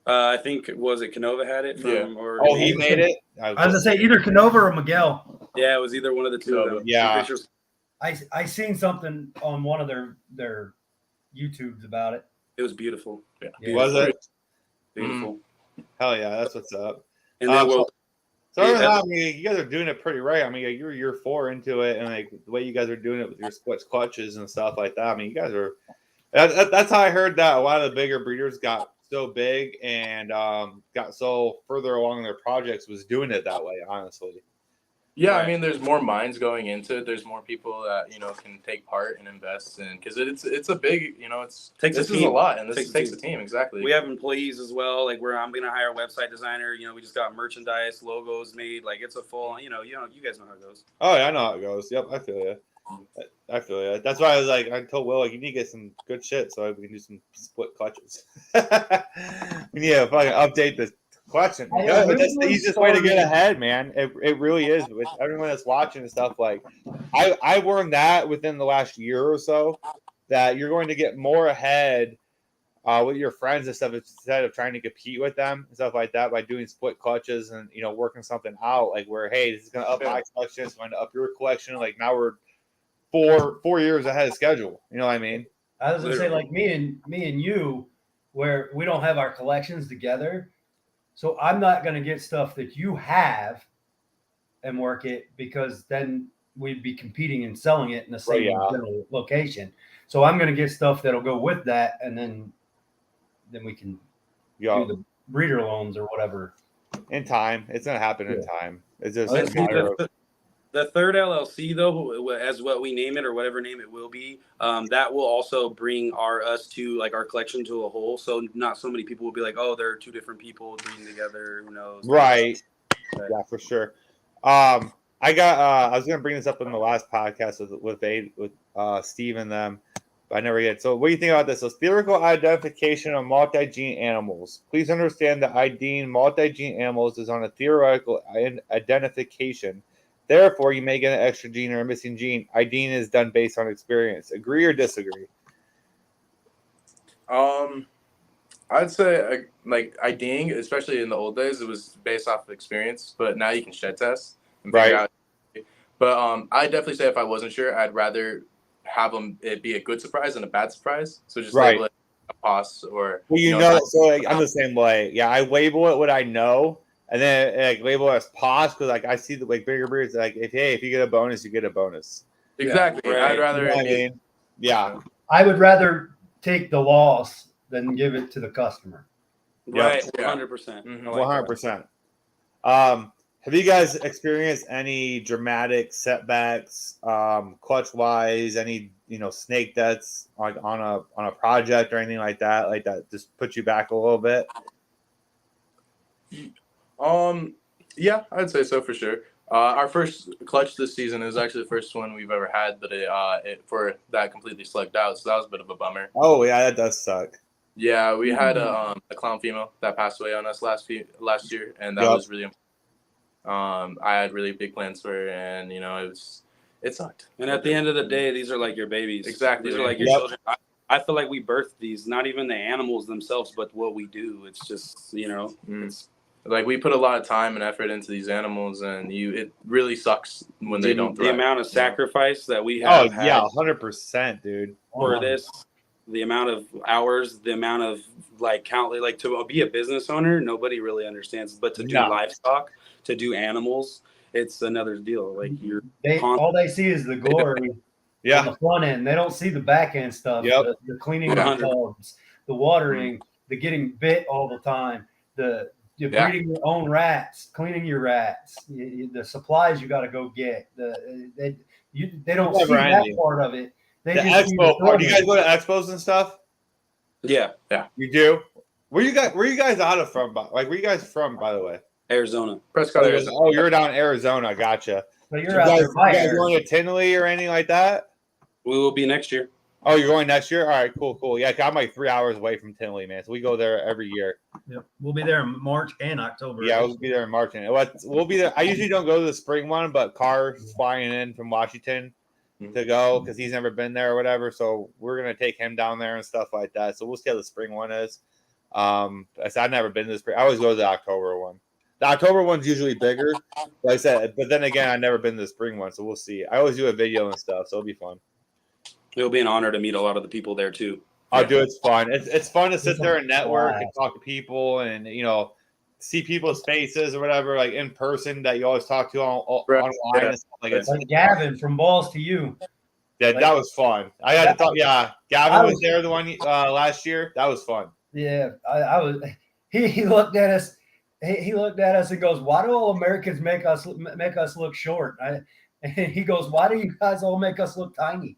I think was it Canova had it from, or he made it. I was gonna say either Canova or Miguel. Yeah, it was either one of the two of them. Yeah. I seen something on one of their YouTubes about it. It was beautiful. Yeah. Was it? Beautiful. Hell yeah, that's what's up. And then I mean, you guys are doing it pretty right. I mean, you're year 4 into it, and like the way you guys are doing it with your splits clutches and stuff like that. I mean, you guys are. That's how I heard that a lot of the bigger breeders got so big and got so further along their projects was doing it that way. Honestly. Yeah, Right. I mean, there's more minds going into it. There's more people that can take part and invest in, because it's a big Takes a this is team. a lot, and this Takes takes a team. Exactly. we have employees as well. Like I'm gonna hire a website designer. You know, we just got merchandise, logos made. Like it's a full. You guys know how it goes. Oh yeah, I know how it goes. Yep, I feel you. That's why I was like, I told Will, like, you need to get some good shit so we can do some split clutches. We need to fucking update this question. Yeah, but that's the easiest way to get ahead, man. It really is. With everyone that's watching and stuff, like, I learned that within the last year or so, that you're going to get more ahead with your friends and stuff, instead of trying to compete with them and stuff like that by doing split clutches and working something out, like where, hey, this is going to up my collection, it's going to up your collection. Like now we're 4 years ahead of schedule. You know what I mean? I was gonna say, like me and you, where we don't have our collections together, so I'm not gonna get stuff that you have and work it, because then we'd be competing and selling it in the same general location. So I'm gonna get stuff that'll go with that, and then we can do the breeder loans or whatever. In time, it's gonna happen in time. It's just the third LLC, though, as what we name it or whatever name it will be, that will also bring us to like our collection to a whole. So not so many people will be like, oh, there are two different people breeding together. Who knows? Right. Yeah, for sure. I was gonna bring this up in the last podcast with Steve and them, but I never did. So what do you think about this? So theoretical identification of multi-gene animals. Please understand that IDing multi-gene animals is on a theoretical identification. Therefore, you may get an extra gene or a missing gene. IDing is done based on experience. Agree or disagree? I'd say like IDing, especially in the old days, it was based off of experience, but now you can shed test and figure out. But I definitely say if I wasn't sure, I'd rather have it be a good surprise than a bad surprise. So just label it a pos or. Well, so like, I'm the same way. Yeah, I label it what I know, and then like label it as pos because like I see the like bigger breeds like if you get a bonus, you get a bonus. Exactly. Yeah, right. I'd rather. I would rather take the loss than give it to the customer. Right, 100%. 100%. Have you guys experienced any dramatic setbacks, clutch wise? Any snake deaths like on a project or anything like that just put you back a little bit? Yeah, I'd say so for sure. Our first clutch this season is actually the first one we've ever had, but it completely slugged out, so that was a bit of a bummer. Oh yeah, that does suck. Yeah, we had a clown female that passed away on us last year, and that was really. I had really big plans for her, and it sucked. And at the end of the day, these are like your babies. Exactly, these are like your children. I feel like we birthed these, not even the animals themselves, but what we do. It's just it's like we put a lot of time and effort into these animals, and it really sucks when they don't thrive. The amount of sacrifice that we have. Oh yeah, 100%, dude. For this. The amount of hours, the amount of to be a business owner, nobody really understands. But to do livestock, to do animals, it's another deal. Like all they see is the glory on the front end. They don't see the back end stuff. The cleaning of the dogs, the watering, the getting bit all the time, the breeding your own rats, cleaning your rats, the supplies you got to go get. They don't see that part of it. The expo part. Do you guys go to expos and stuff? Yeah. You do? Where you guys out of from? Like, where you guys from, by the way? Arizona. Prescott, Arizona. Oh, you're down in Arizona. Gotcha. So you guys going to Tinley or anything like that? We will be next year. Oh, you're going next year? All right, cool. Yeah, I'm like 3 hours away from Tinley, man. So we go there every year. Yep. We'll be there in March and October. Yeah, we'll be there in March. And we'll be there. I usually don't go to the spring one, but Carr's flying in from Washington to go because he's never been there or whatever. So we're gonna take him down there and stuff like that. So we'll see how the spring one is. I've never been to the spring. I always go to the October one. The October one's usually bigger, like I said. But then again, I've never been to the spring one, so we'll see. I always do a video and stuff, so it'll be fun. It'll be an honor to meet a lot of the people there too. Oh, dude, it's fun. It's fun to sit there and network and talk to people and see people's faces or whatever, like in person that you always talk to online and stuff like that. Like Gavin from Balls to You. Yeah, that was fun. I had to talk. Yeah, Gavin was there the one last year. That was fun. Yeah, I was. He looked at us. He looked at us and goes, "Why do all Americans make us look short?" And he goes, "Why do you guys all make us look tiny?"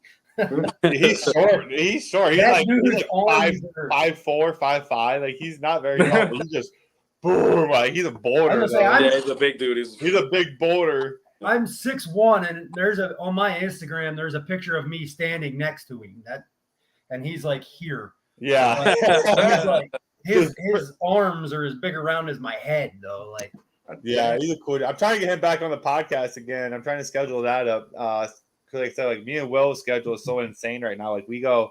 He's short. He's like 5'4", 5'5". Like he's not very tall. He's just boom. Like he's a boulder. He's a big dude. He's a big boulder. I'm 6'1", and on my Instagram there's a picture of me standing next to him. And he's like here. Yeah. He's like his arms are as big around as my head though. Like yeah, he's a cool. I'm trying to get him back on the podcast again. I'm trying to schedule that up. Because like I said, like me and Will's schedule is so insane right now. Like we go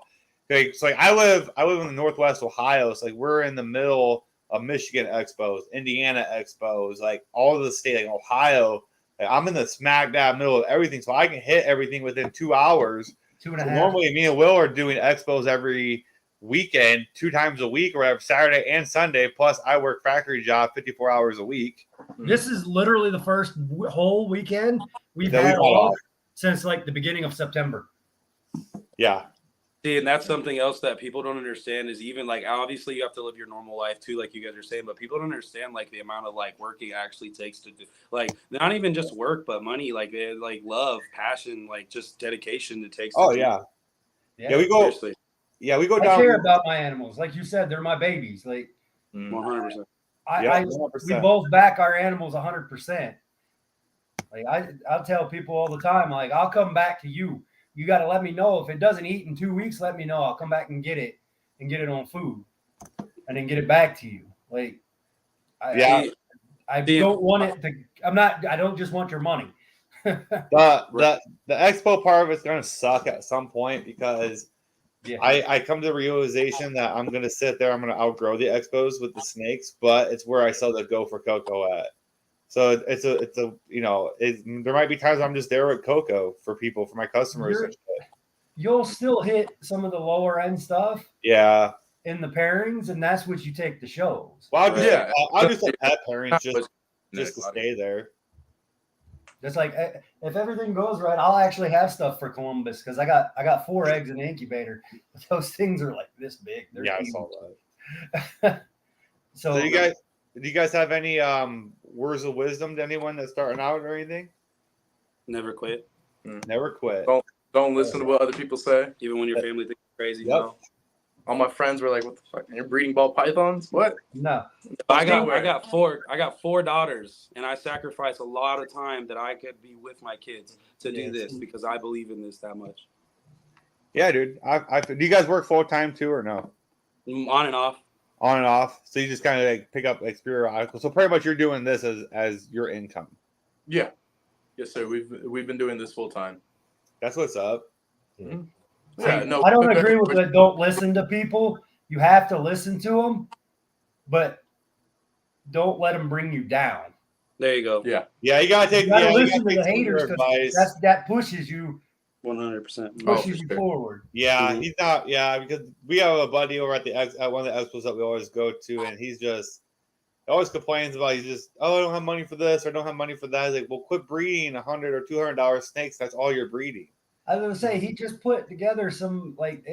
Okay, so like I live in the Northwest Ohio. So like we're in the middle of Michigan expos, Indiana expos, like all of the state, like Ohio. Like I'm in the smack dab middle of everything, so I can hit everything within 2 hours. 2.5. So normally, me and Will are doing expos every weekend, 2 times a week, or whatever, Saturday and Sunday. Plus, I work factory job 54 hours a week. This is literally the first whole weekend we've That we had got off off. since like the beginning of September. Yeah, See, and that's something else that people don't understand is even like obviously you have to live your normal life too, like you guys are saying, but people don't understand like the amount of like work it actually takes to do, like not even just work, but money, like like love, passion, like just dedication it takes. Oh to yeah. Yeah, Yeah, we go. Seriously, Yeah, we go I down. care about my animals. Like you said, they're my babies. Like 100%. Yeah, we 100%. both back our animals 100%. Like I'll tell people all the time, like I'll come back to you. You got to let me know if it doesn't eat in 2 weeks. Let me know. I'll come back and get it on food, and then get it back to you. Like, Yeah. I don't want it to. I don't just want your money. The expo part of it's gonna suck at some point because Yeah. I come to the realization that I'm gonna sit there, I'm gonna outgrow the expos with the snakes, but it's where I sell the Gopher Coco at. So it's a there might be times I'm just there with Coco for people, for my customers and shit. You'll still hit some of the lower end stuff Yeah. in the pairings, and that's what you take to shows. Well, Yeah. I'll do some pet pairings just to stay there. Just like if everything goes right, I'll actually have stuff for Columbus because I got 4 eggs in the incubator. Those things are like this big. They're Yeah, huge. I saw that. So Do you guys have any words of wisdom to anyone that's starting out or anything? Never quit, Never quit. Don't listen to what other people say. even when your family thinks you're crazy. Yep. You know? All my friends were like, "What the fuck? You're breeding ball pythons? What?" no, I got 4 daughters, and I sacrifice a lot of time that I could be with my kids to do this because I believe in this that much. Yeah, dude. Do you guys work full time too or no? On and off. On and off. So you just kind of like pick up like periodicals. So pretty much you're doing this as your income. Yeah. Yes, sir. We've been doing this full time. That's what's up. Yeah. No, I don't agree with the don't listen to people. You have to listen to them, but don't let them bring you down. There you go. Yeah. Yeah, you gotta take. You gotta you listen gotta to the take some of their haters because advice. that pushes you 100%. Oh, pushes for you sure. forward. Yeah, Mhm. he's not. Yeah, because we have a buddy over at one of the expos that we always go to, and he always complains about I don't have money for this or I don't have money for that. He's like, well, quit breeding $100 or $200 snakes. That's all you're breeding. I was gonna say he just put together some like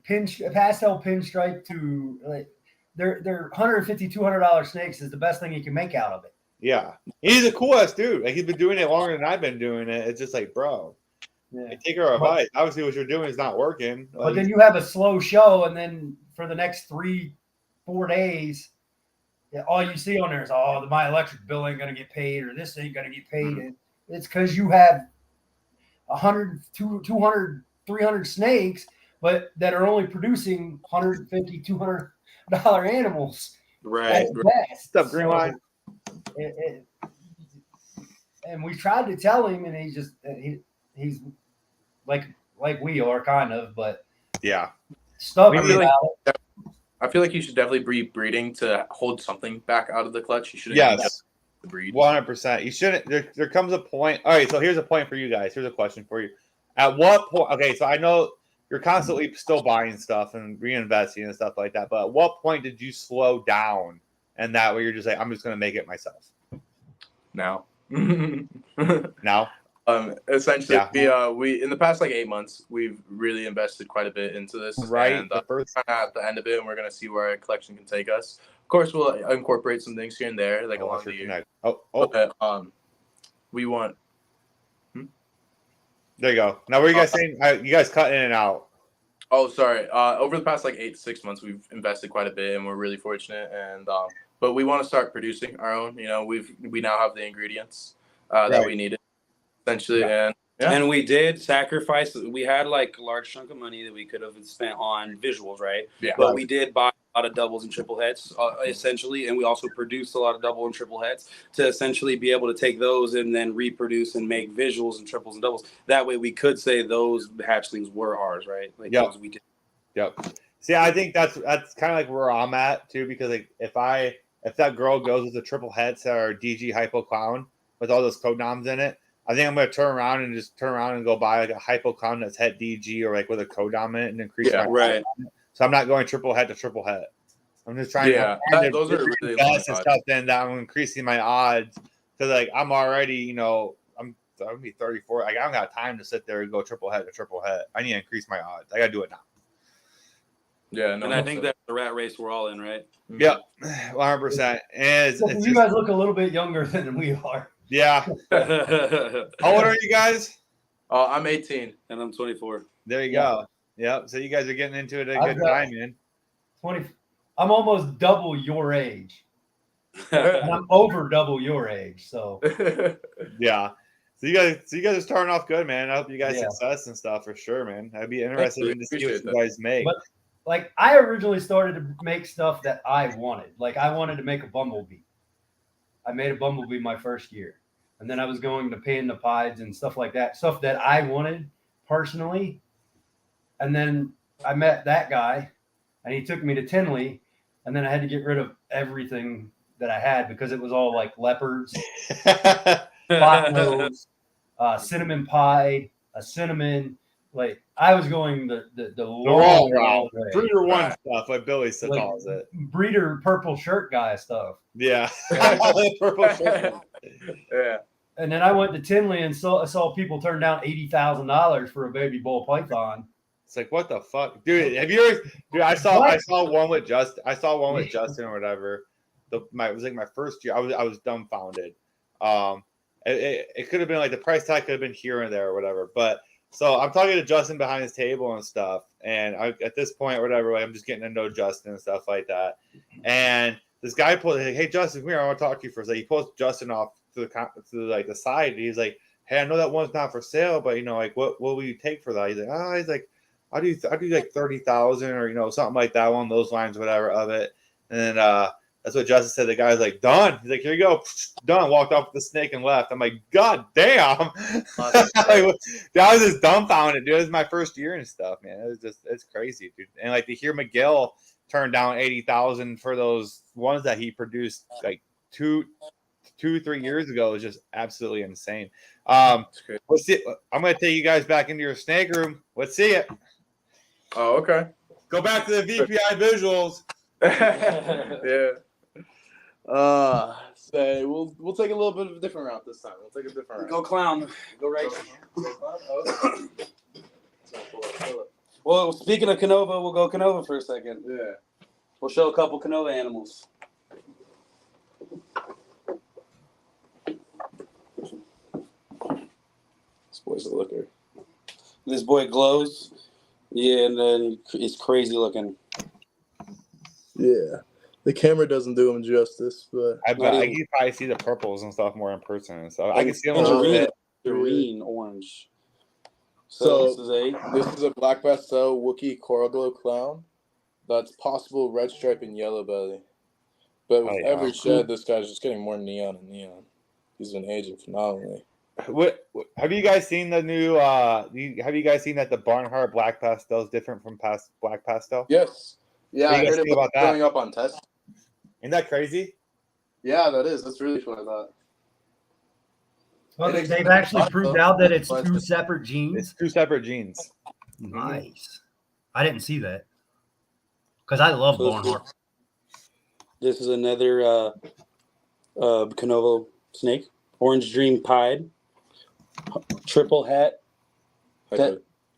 pastel pinstripe to like they're $150, $200 snakes is the best thing you can make out of it. Yeah, he's a cool ass dude. Like he's been doing it longer than I've been doing it. It's just like, bro, Yeah. take our advice. Obviously, what you're doing is not working. But then you have a slow show, and then for the next 3-4 days, all you see on there is, my electric bill ain't gonna get paid, or this ain't gonna get paid. And it's because you have 100, 200, 300 snakes, but that are only producing $150, $200 animals. Right. At best. What's up, Green Line? And we tried to tell him, and he's like we are kind of, but Yeah, stubborn feel like- about it. I feel like you should definitely be breeding to hold something back out of the clutch. You shouldn't yes, the breed. 100%. You shouldn't. There comes a point. All right, so here's a point for you guys. Here's a question for you. At what point? Okay, so I know you're constantly still buying stuff and reinvesting and stuff like that. But at what point did you slow down and that way you're just like, I'm just going to make it myself? Now. Now? Essentially, Yeah. we in the past like 8 months, we've really invested quite a bit into this. Right. And, The first, kind of at the end of it, and we're gonna see where our collection can take us. Of course, we'll incorporate some things here and there, like along the year. connect. Oh, But, we want. there you go. Now, what are you guys saying? You guys cut in and out. Oh, sorry. Over the past like 8 to 6 months, we've invested quite a bit, and we're really fortunate. And but we want to start producing our own. You know, we now have the ingredients that Right. we needed, essentially, Yeah. and yeah. And we did sacrifice. We had like a large chunk of money that we could have spent on visuals, right? Yeah. But we did buy a lot of doubles and triple heads, essentially, and we also produce a lot of double and triple heads to essentially be able to take those and then reproduce and make visuals and triples and doubles. That way, we could say those hatchlings were ours, right? Like Yep. those we did. Yep. See, I think that's kind of like where I'm at too, because like if that girl goes with a triple head or DG Hypo Clown with all those code noms in it, I think I'm gonna turn around and go buy like a Hypo Clown that's het DG or like with a code dom in it and increase my Right. So I'm not going triple head to triple head. I'm just trying to those are really invest long and stuff. Then that I'm increasing my odds because like I'm already, I'm gonna be 34. Like I don't got time to sit there and go triple head to triple head. I need to increase my odds. I gotta do it now. Yeah, no, And I think that's the rat race we're all in, right? Yep, 100%. And Well, it's you just, guys look a little bit younger than we are. yeah. How old are you guys? I'm 18. And I'm 24. There you go. Yep. So you guys are getting into it at a I've good got- time, man. 20. I'm almost double your age. And I'm over double your age. So Yeah. So you guys are starting off good, man. I hope you guys Yeah. success and stuff for sure, man. I'd be interested you. in to see what Appreciate you that. guys make. But- like I originally started to make stuff that I wanted. Like I wanted to make a bumblebee. I made a bumblebee my first year. And then I was going to pin the pies and stuff like that. Stuff that I wanted personally. And then I met that guy and he took me to Tinley. And then I had to get rid of everything that I had because it was all like leopards, pot nose, cinnamon pie, a cinnamon. Like I was going the the long wrong route. way. Breeder one Right. stuff, like Billy still Like- calls it. Breeder purple shirt guy stuff. Yeah. Purple shirt. Yeah. And then I went to Tinley and saw people turn down $80,000 for a baby bull python. It's like what the fuck, dude? Have you ever? Dude, I saw one with Justin or whatever. It was like my first year. I was dumbfounded. It could have been like the price tag could have been here and there or whatever. But so I'm talking to Justin behind his table and stuff. And at this point, or whatever, I'm just getting to know Justin and stuff like that. And this guy pulled, hey Justin, come here, I want to talk to you for a second. He pulls Justin off to the side. And he's like, hey, I know that one's not for sale, but like, what will you take for that? He's like, I'll do like 30,000 or something like that, one of those lines, whatever of it. And then that's what Justin said. The guy's like, done. He's like, here you go, done. Walked off with the snake and left. I'm like, God damn. I was just dumbfounded, dude. It was my first year and stuff, man. It's crazy, dude. And like to hear McGill turn down 80,000 for those ones that he produced like 3 years ago is just absolutely insane. Let's see. I'm gonna take you guys back into your snake room. Let's see it. Oh, okay. Go back to the VPI visuals. Yeah. Say we'll take a little bit of a different route this time. We'll take a different route. Go clown. Go right. Oh. Well, speaking of Canova, we'll go Canova for a second. Yeah. We'll show a couple Canova animals. This boy's a looker. This boy glows. Yeah, and then he's crazy looking. Yeah. The camera doesn't do him justice, but I can probably see the purples and stuff more in person and stuff. I can see them a little Tangerine, bit. green, orange. So- this this is a black pastel Wookiee coral glow clown. That's possible red stripe and yellow belly. But with Oh, yeah. every shed, this guy's just getting more neon and neon. He's been aging phenomenally. What have you guys seen the new? Have you guys seen that the Barnhart black pastel is different from past black pastel? Yes. Yeah, What do I you guys heard think about that? going up on test. Isn't that crazy? Yeah, that is. That's really fun. That. Well, It they've is- actually proved out that it's But- two separate It's genes. two separate genes. Nice. I didn't see that because I love So- Barnhart. This is another Canovo snake. Orange Dream Pied. Triple hat.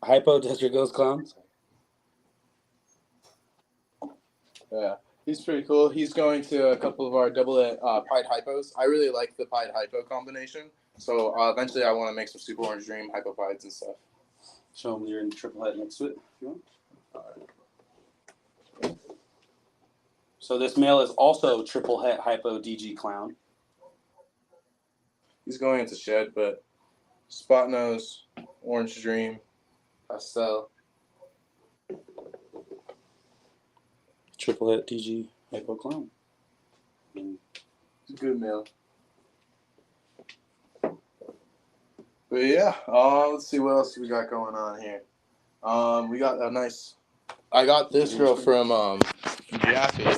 Hypo Desert Ghost Clown. Yeah, he's pretty cool. He's going to a couple of our double pied hypos. I really like the pied hypo combination. So eventually, I want to make some super orange dream hypo pieds and stuff. Show them you're in triple hat next to it if you want. So this male is also triple hat hypo DG clown. He's going into shed, but spot nose, orange dream, pastel. triple het DG hypo clown. And It's a good meal. But yeah, let's see what else we got going on here. We got a nice. I got this girl from Jaffe.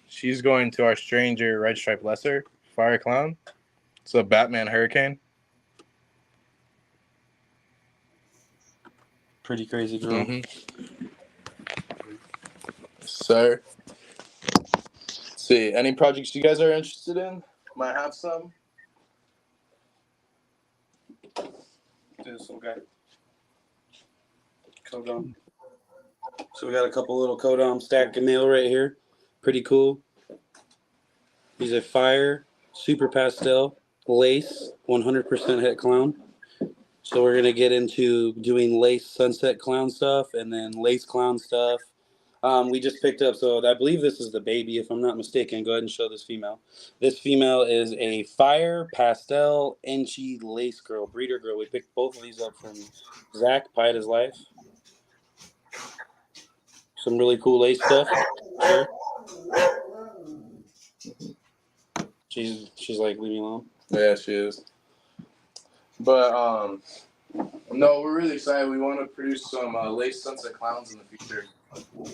She's going to our stranger Red Stripe Lesser Fire Clown. It's a Batman Hurricane. pretty crazy girl. Mm-hmm. Sir. Let's see, any projects you guys are interested in? Might have some. This little guy. Kodam. So we got a couple little Kodam stack of mail right here. Pretty cool. He's a fire, super pastel, lace, 100% het clown. So we're gonna get into doing lace sunset clown stuff and then lace clown stuff. We just picked up, so I believe this is the baby, if I'm not mistaken. Go ahead and show this female. This female is a fire pastel inchy lace girl, breeder girl. We picked both of these up from Zach, Pie His Life. Some really cool lace stuff. Sure. She's like, leave me alone. Yeah, she is. But no, we're really excited. We want to produce some lace sunset clowns in the future.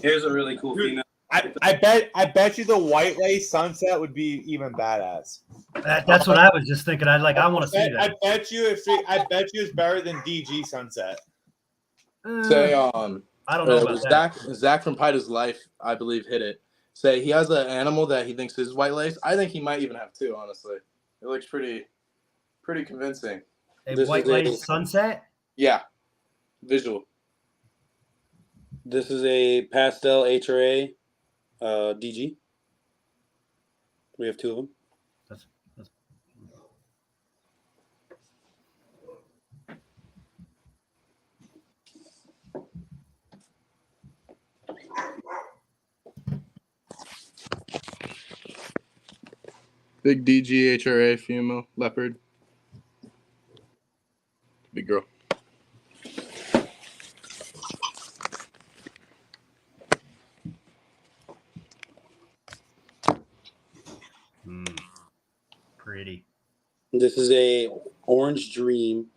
Here's a really cool female. I bet you the white lace sunset would be even badass. That's what I was just thinking. I want to see I that. bet you it's better than DG sunset. Say I don't know about that. Zach from Pie His Life, I believe, hit it. Say he has an animal that he thinks is white lace. I think he might even have two. Honestly, it looks pretty convincing. A This white is a- lace sunset. Yeah, visual. This is a pastel HRA DG. We have two of them. That's Big DG HRA female leopard. Big girl. pretty. This is a orange dream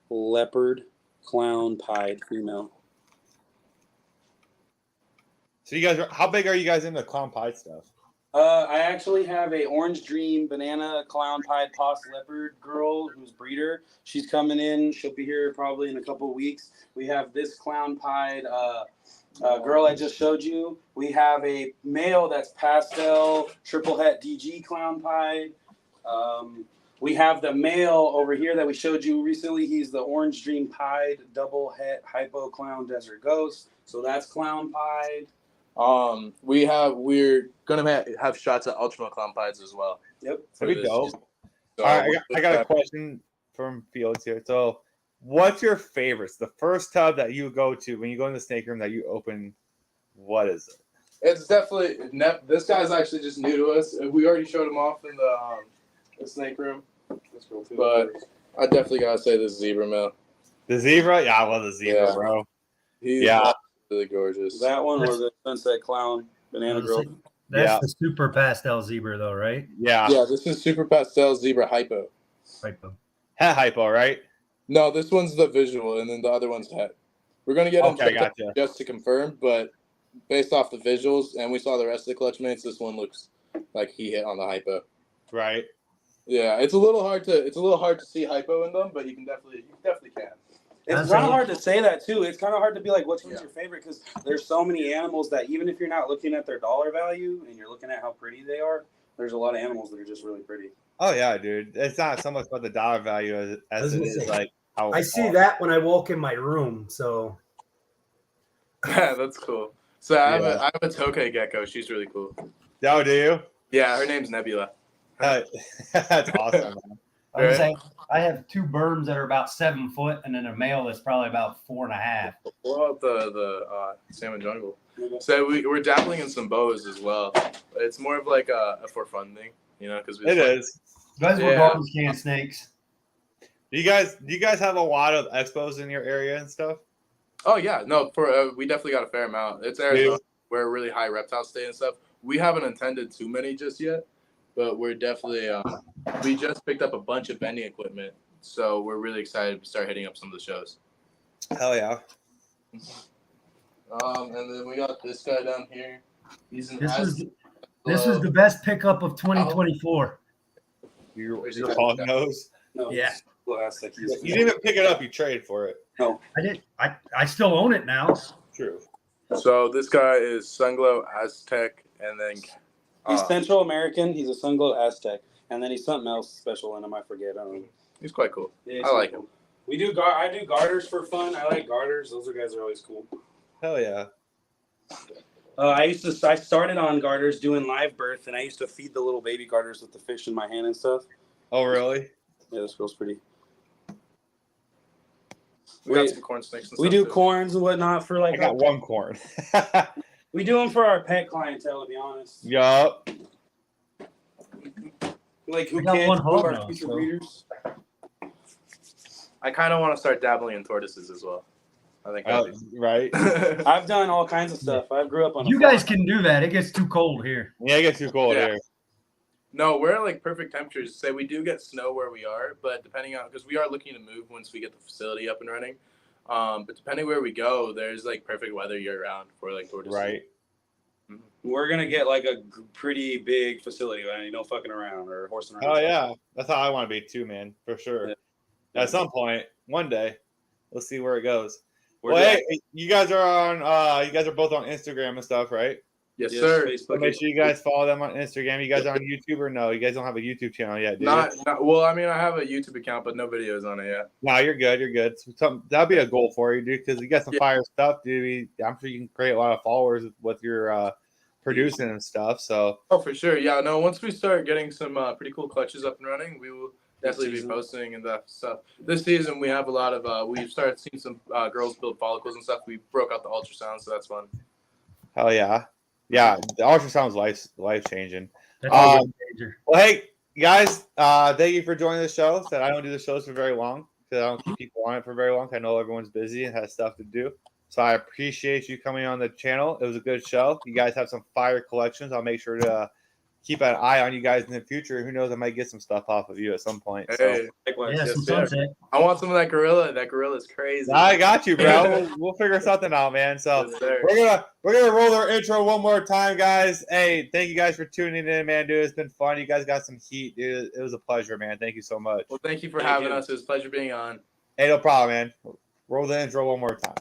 leopard clown pied female. So you guys, how big are you guys into clown pie stuff? I actually have a orange dream banana clown pied poss leopard girl who's breeder. She's coming in. She'll be here probably in a couple of weeks. We have this clown pied girl I just showed you. We have a male that's pastel triple het DG clown pied. We have the male over here that we showed you recently. He's the orange dream pied double het hypo clown desert ghost. So that's clown pied. We're gonna have shots at Ultima Clown Pies as well. Yep. That'd be dope. So All right, I got a question from Fields here. So, what's your favorites? The first tub that you go to when you go in the snake room that you open, what is it? It's definitely this guy's actually just new to us. We already showed him off in the snake room, but I definitely gotta say this zebra male. The zebra? Yeah, I love the zebra, Yeah. bro. He's Yeah. really gorgeous. That one was a sunset clown banana girl. That's Yeah. the super pastel zebra, though, right? Yeah. Yeah, this is super pastel zebra hypo. Hypo. Het hypo, right? No, this one's the visual, and then the other one's het. We're gonna get him Okay, checked out gotcha. just to confirm, but based off the visuals, and we saw the rest of the clutch mates, this one looks like he hit on the hypo. Right. Yeah, it's a little hard to see hypo in them, but you definitely can. It's That's kind of all. hard to say that too. It's kind of hard to be like, which one's Yeah. your favorite? Because there's so many animals that even if you're not looking at their dollar value and you're looking at how pretty they are, there's a lot of animals that are just really pretty. Oh yeah, dude. It's not so much about the dollar value as it was is gonna say, like how I see that when I walk in my room. So Yeah, that's cool. So I have Yeah. a Tokay gecko. She's really cool. Oh, do you? Yeah, her name's Nebula. That's awesome. Man. I was saying, I have two burns that are about 7 foot, and then a male that's probably about 4.5. What about the salmon jungle? So we're dabbling in some bows as well. It's more of like a for fun thing, you know, because It is. Guys were Yeah. garbage can snakes. Do you guys have a lot of expos in your area and stuff? Oh yeah, no, for we definitely got a fair amount. It's Arizona. we're a really high reptile state and stuff. We haven't attended too many just yet, but we're definitely we just picked up a bunch of vending equipment, so we're really excited to start hitting up some of the shows. Hell yeah. And then we got this guy down here. He's an This was the best pickup of 2024. Your hog nose. No, Yeah. it's plastic. You didn't even pick it up. You traded for it. I still own it now. True. So this guy is Sunglow Aztec, and then He's Central American. He's a Sunglow Aztec, and then he's something else special in him. I forget. I don't know. he's quite cool. Yeah, he's I like cool. We do. I do garters for fun. I like garters. Those guys are always cool. Hell yeah. I started on garters doing live birth, and I used to feed the little baby garters with the fish in my hand and stuff. Oh, really? Yeah, this girl's pretty. We got some corn snakes. And We stuff do too. corns and whatnot for I like. got one corn. We do them for our pet clientele, to be honest. Yup. Like who I got cares? one Who hog are now, future so. breeders? I kind of want to start dabbling in tortoises as well. I think. Right. I've done all kinds of stuff. I grew up on. You guys can do that. It gets too cold here. Yeah, it gets too cold Yeah. here. No, we're at like perfect temperatures. Say we do get snow where we are, but depending on because we are looking to move once we get the facility up and running. But depending where we go, there's like perfect weather year round for like tortoises. Right. We're gonna get like a pretty big facility, man. No fucking around or horsing around. Oh yeah, that's how I want to be too, man. For sure. Yeah. At some point, one day, we'll see where it goes. We're Well, doing- hey, you guys are on. You guys are both on Instagram and stuff, right? Yes, Yes, sir. So Facebook. make sure you guys follow them on Instagram. You guys are on YouTube or no? You guys don't have a YouTube channel yet, do you? Not well. I mean, I have a YouTube account, but no videos on it yet. No, you're good. You're good. So that'd be a goal for you, dude, because you got some Yeah. fire stuff, dude. I'm sure you can create a lot of followers with your producing and stuff. So Oh, for sure. Yeah. No. Once we start getting some pretty cool clutches up and running, we will definitely be season. posting and that stuff. This season, we have a lot of. We've started seeing some girls build follicles and stuff. We broke out the ultrasound, so that's fun. hell yeah, yeah. The ultrasound's life changing. That's a Um, good major. Well, hey guys, thank you for joining the show. Said I don't do the shows for very long because I don't keep people on it for very long. I know everyone's busy and has stuff to do. So I appreciate you coming on the channel. It was a good show. You guys have some fire collections. I'll make sure to keep an eye on you guys in the future. Who knows? I might get some stuff off of you at some point. So Hey, Likewise. Yeah, yes, some sir. sunset. I want some of that gorilla. That gorilla's crazy. I got you, bro. We'll figure something out, man. So Yes, sir. we're gonna roll our intro one more time, guys. Hey, thank you guys for tuning in, man, dude. It's been fun. You guys got some heat, dude. It was a pleasure, man. Thank you so much. Well, thank you for Thank having you. us. It was a pleasure being on. Hey, no problem, man. Roll the intro one more time.